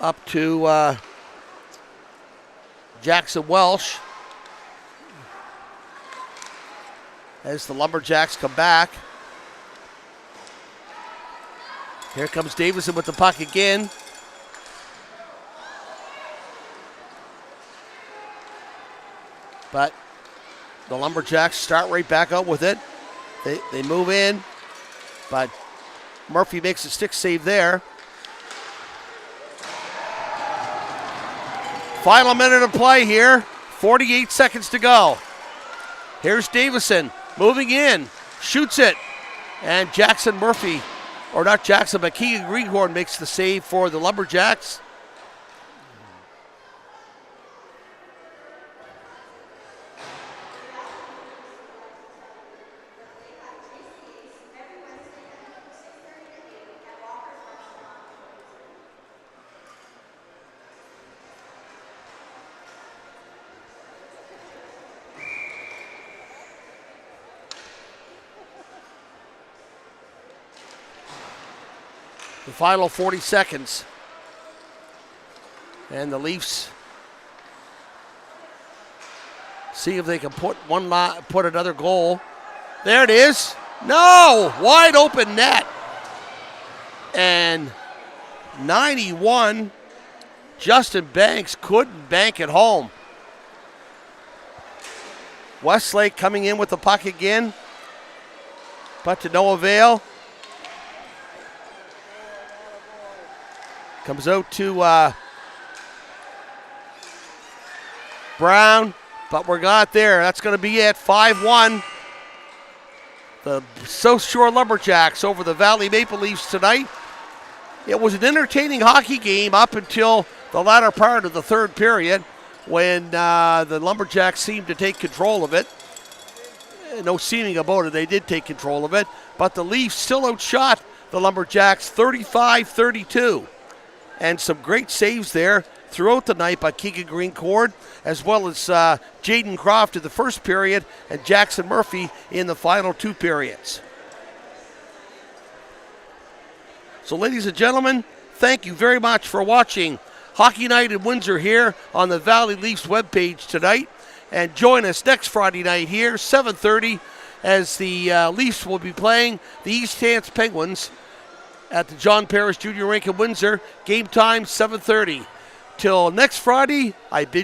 Up to Jackson Welsh. As the Lumberjacks come back. Here comes Davison with the puck again. But the Lumberjacks start right back out with it. They move in, but Murphy makes a stick save there. Final minute of play here. 48 seconds to go. Here's Davison moving in, shoots it, and Jackson Murphy. Or not Jackson, but Keegan Greenhorn makes the save for the Lumberjacks. The final 40 seconds. And the Leafs see if they can put another goal. There it is. No! Wide open net. And 91, Justin Banks couldn't bank it home. Westlake coming in with the puck again, but to no avail. Comes out to Brown, but we're not there. That's going to be it. 5-1. The South Shore Lumberjacks over the Valley Maple Leafs tonight. It was an entertaining hockey game up until the latter part of the third period when the Lumberjacks seemed to take control of it. No seeming about it. They did take control of it, but the Leafs still outshot the Lumberjacks 35-32. And some great saves there throughout the night by Keegan Greencord, as well as Jaden Croft in the first period and Jackson Murphy in the final 2 periods. So, ladies and gentlemen, thank you very much for watching Hockey Night in Windsor here on the Valley Leafs webpage tonight. And join us next Friday night here, 7:30, as the Leafs will be playing the East Hants Penguins at the John Parrish Jr. rink in Windsor. Game time, 7:30. Till next Friday, I bid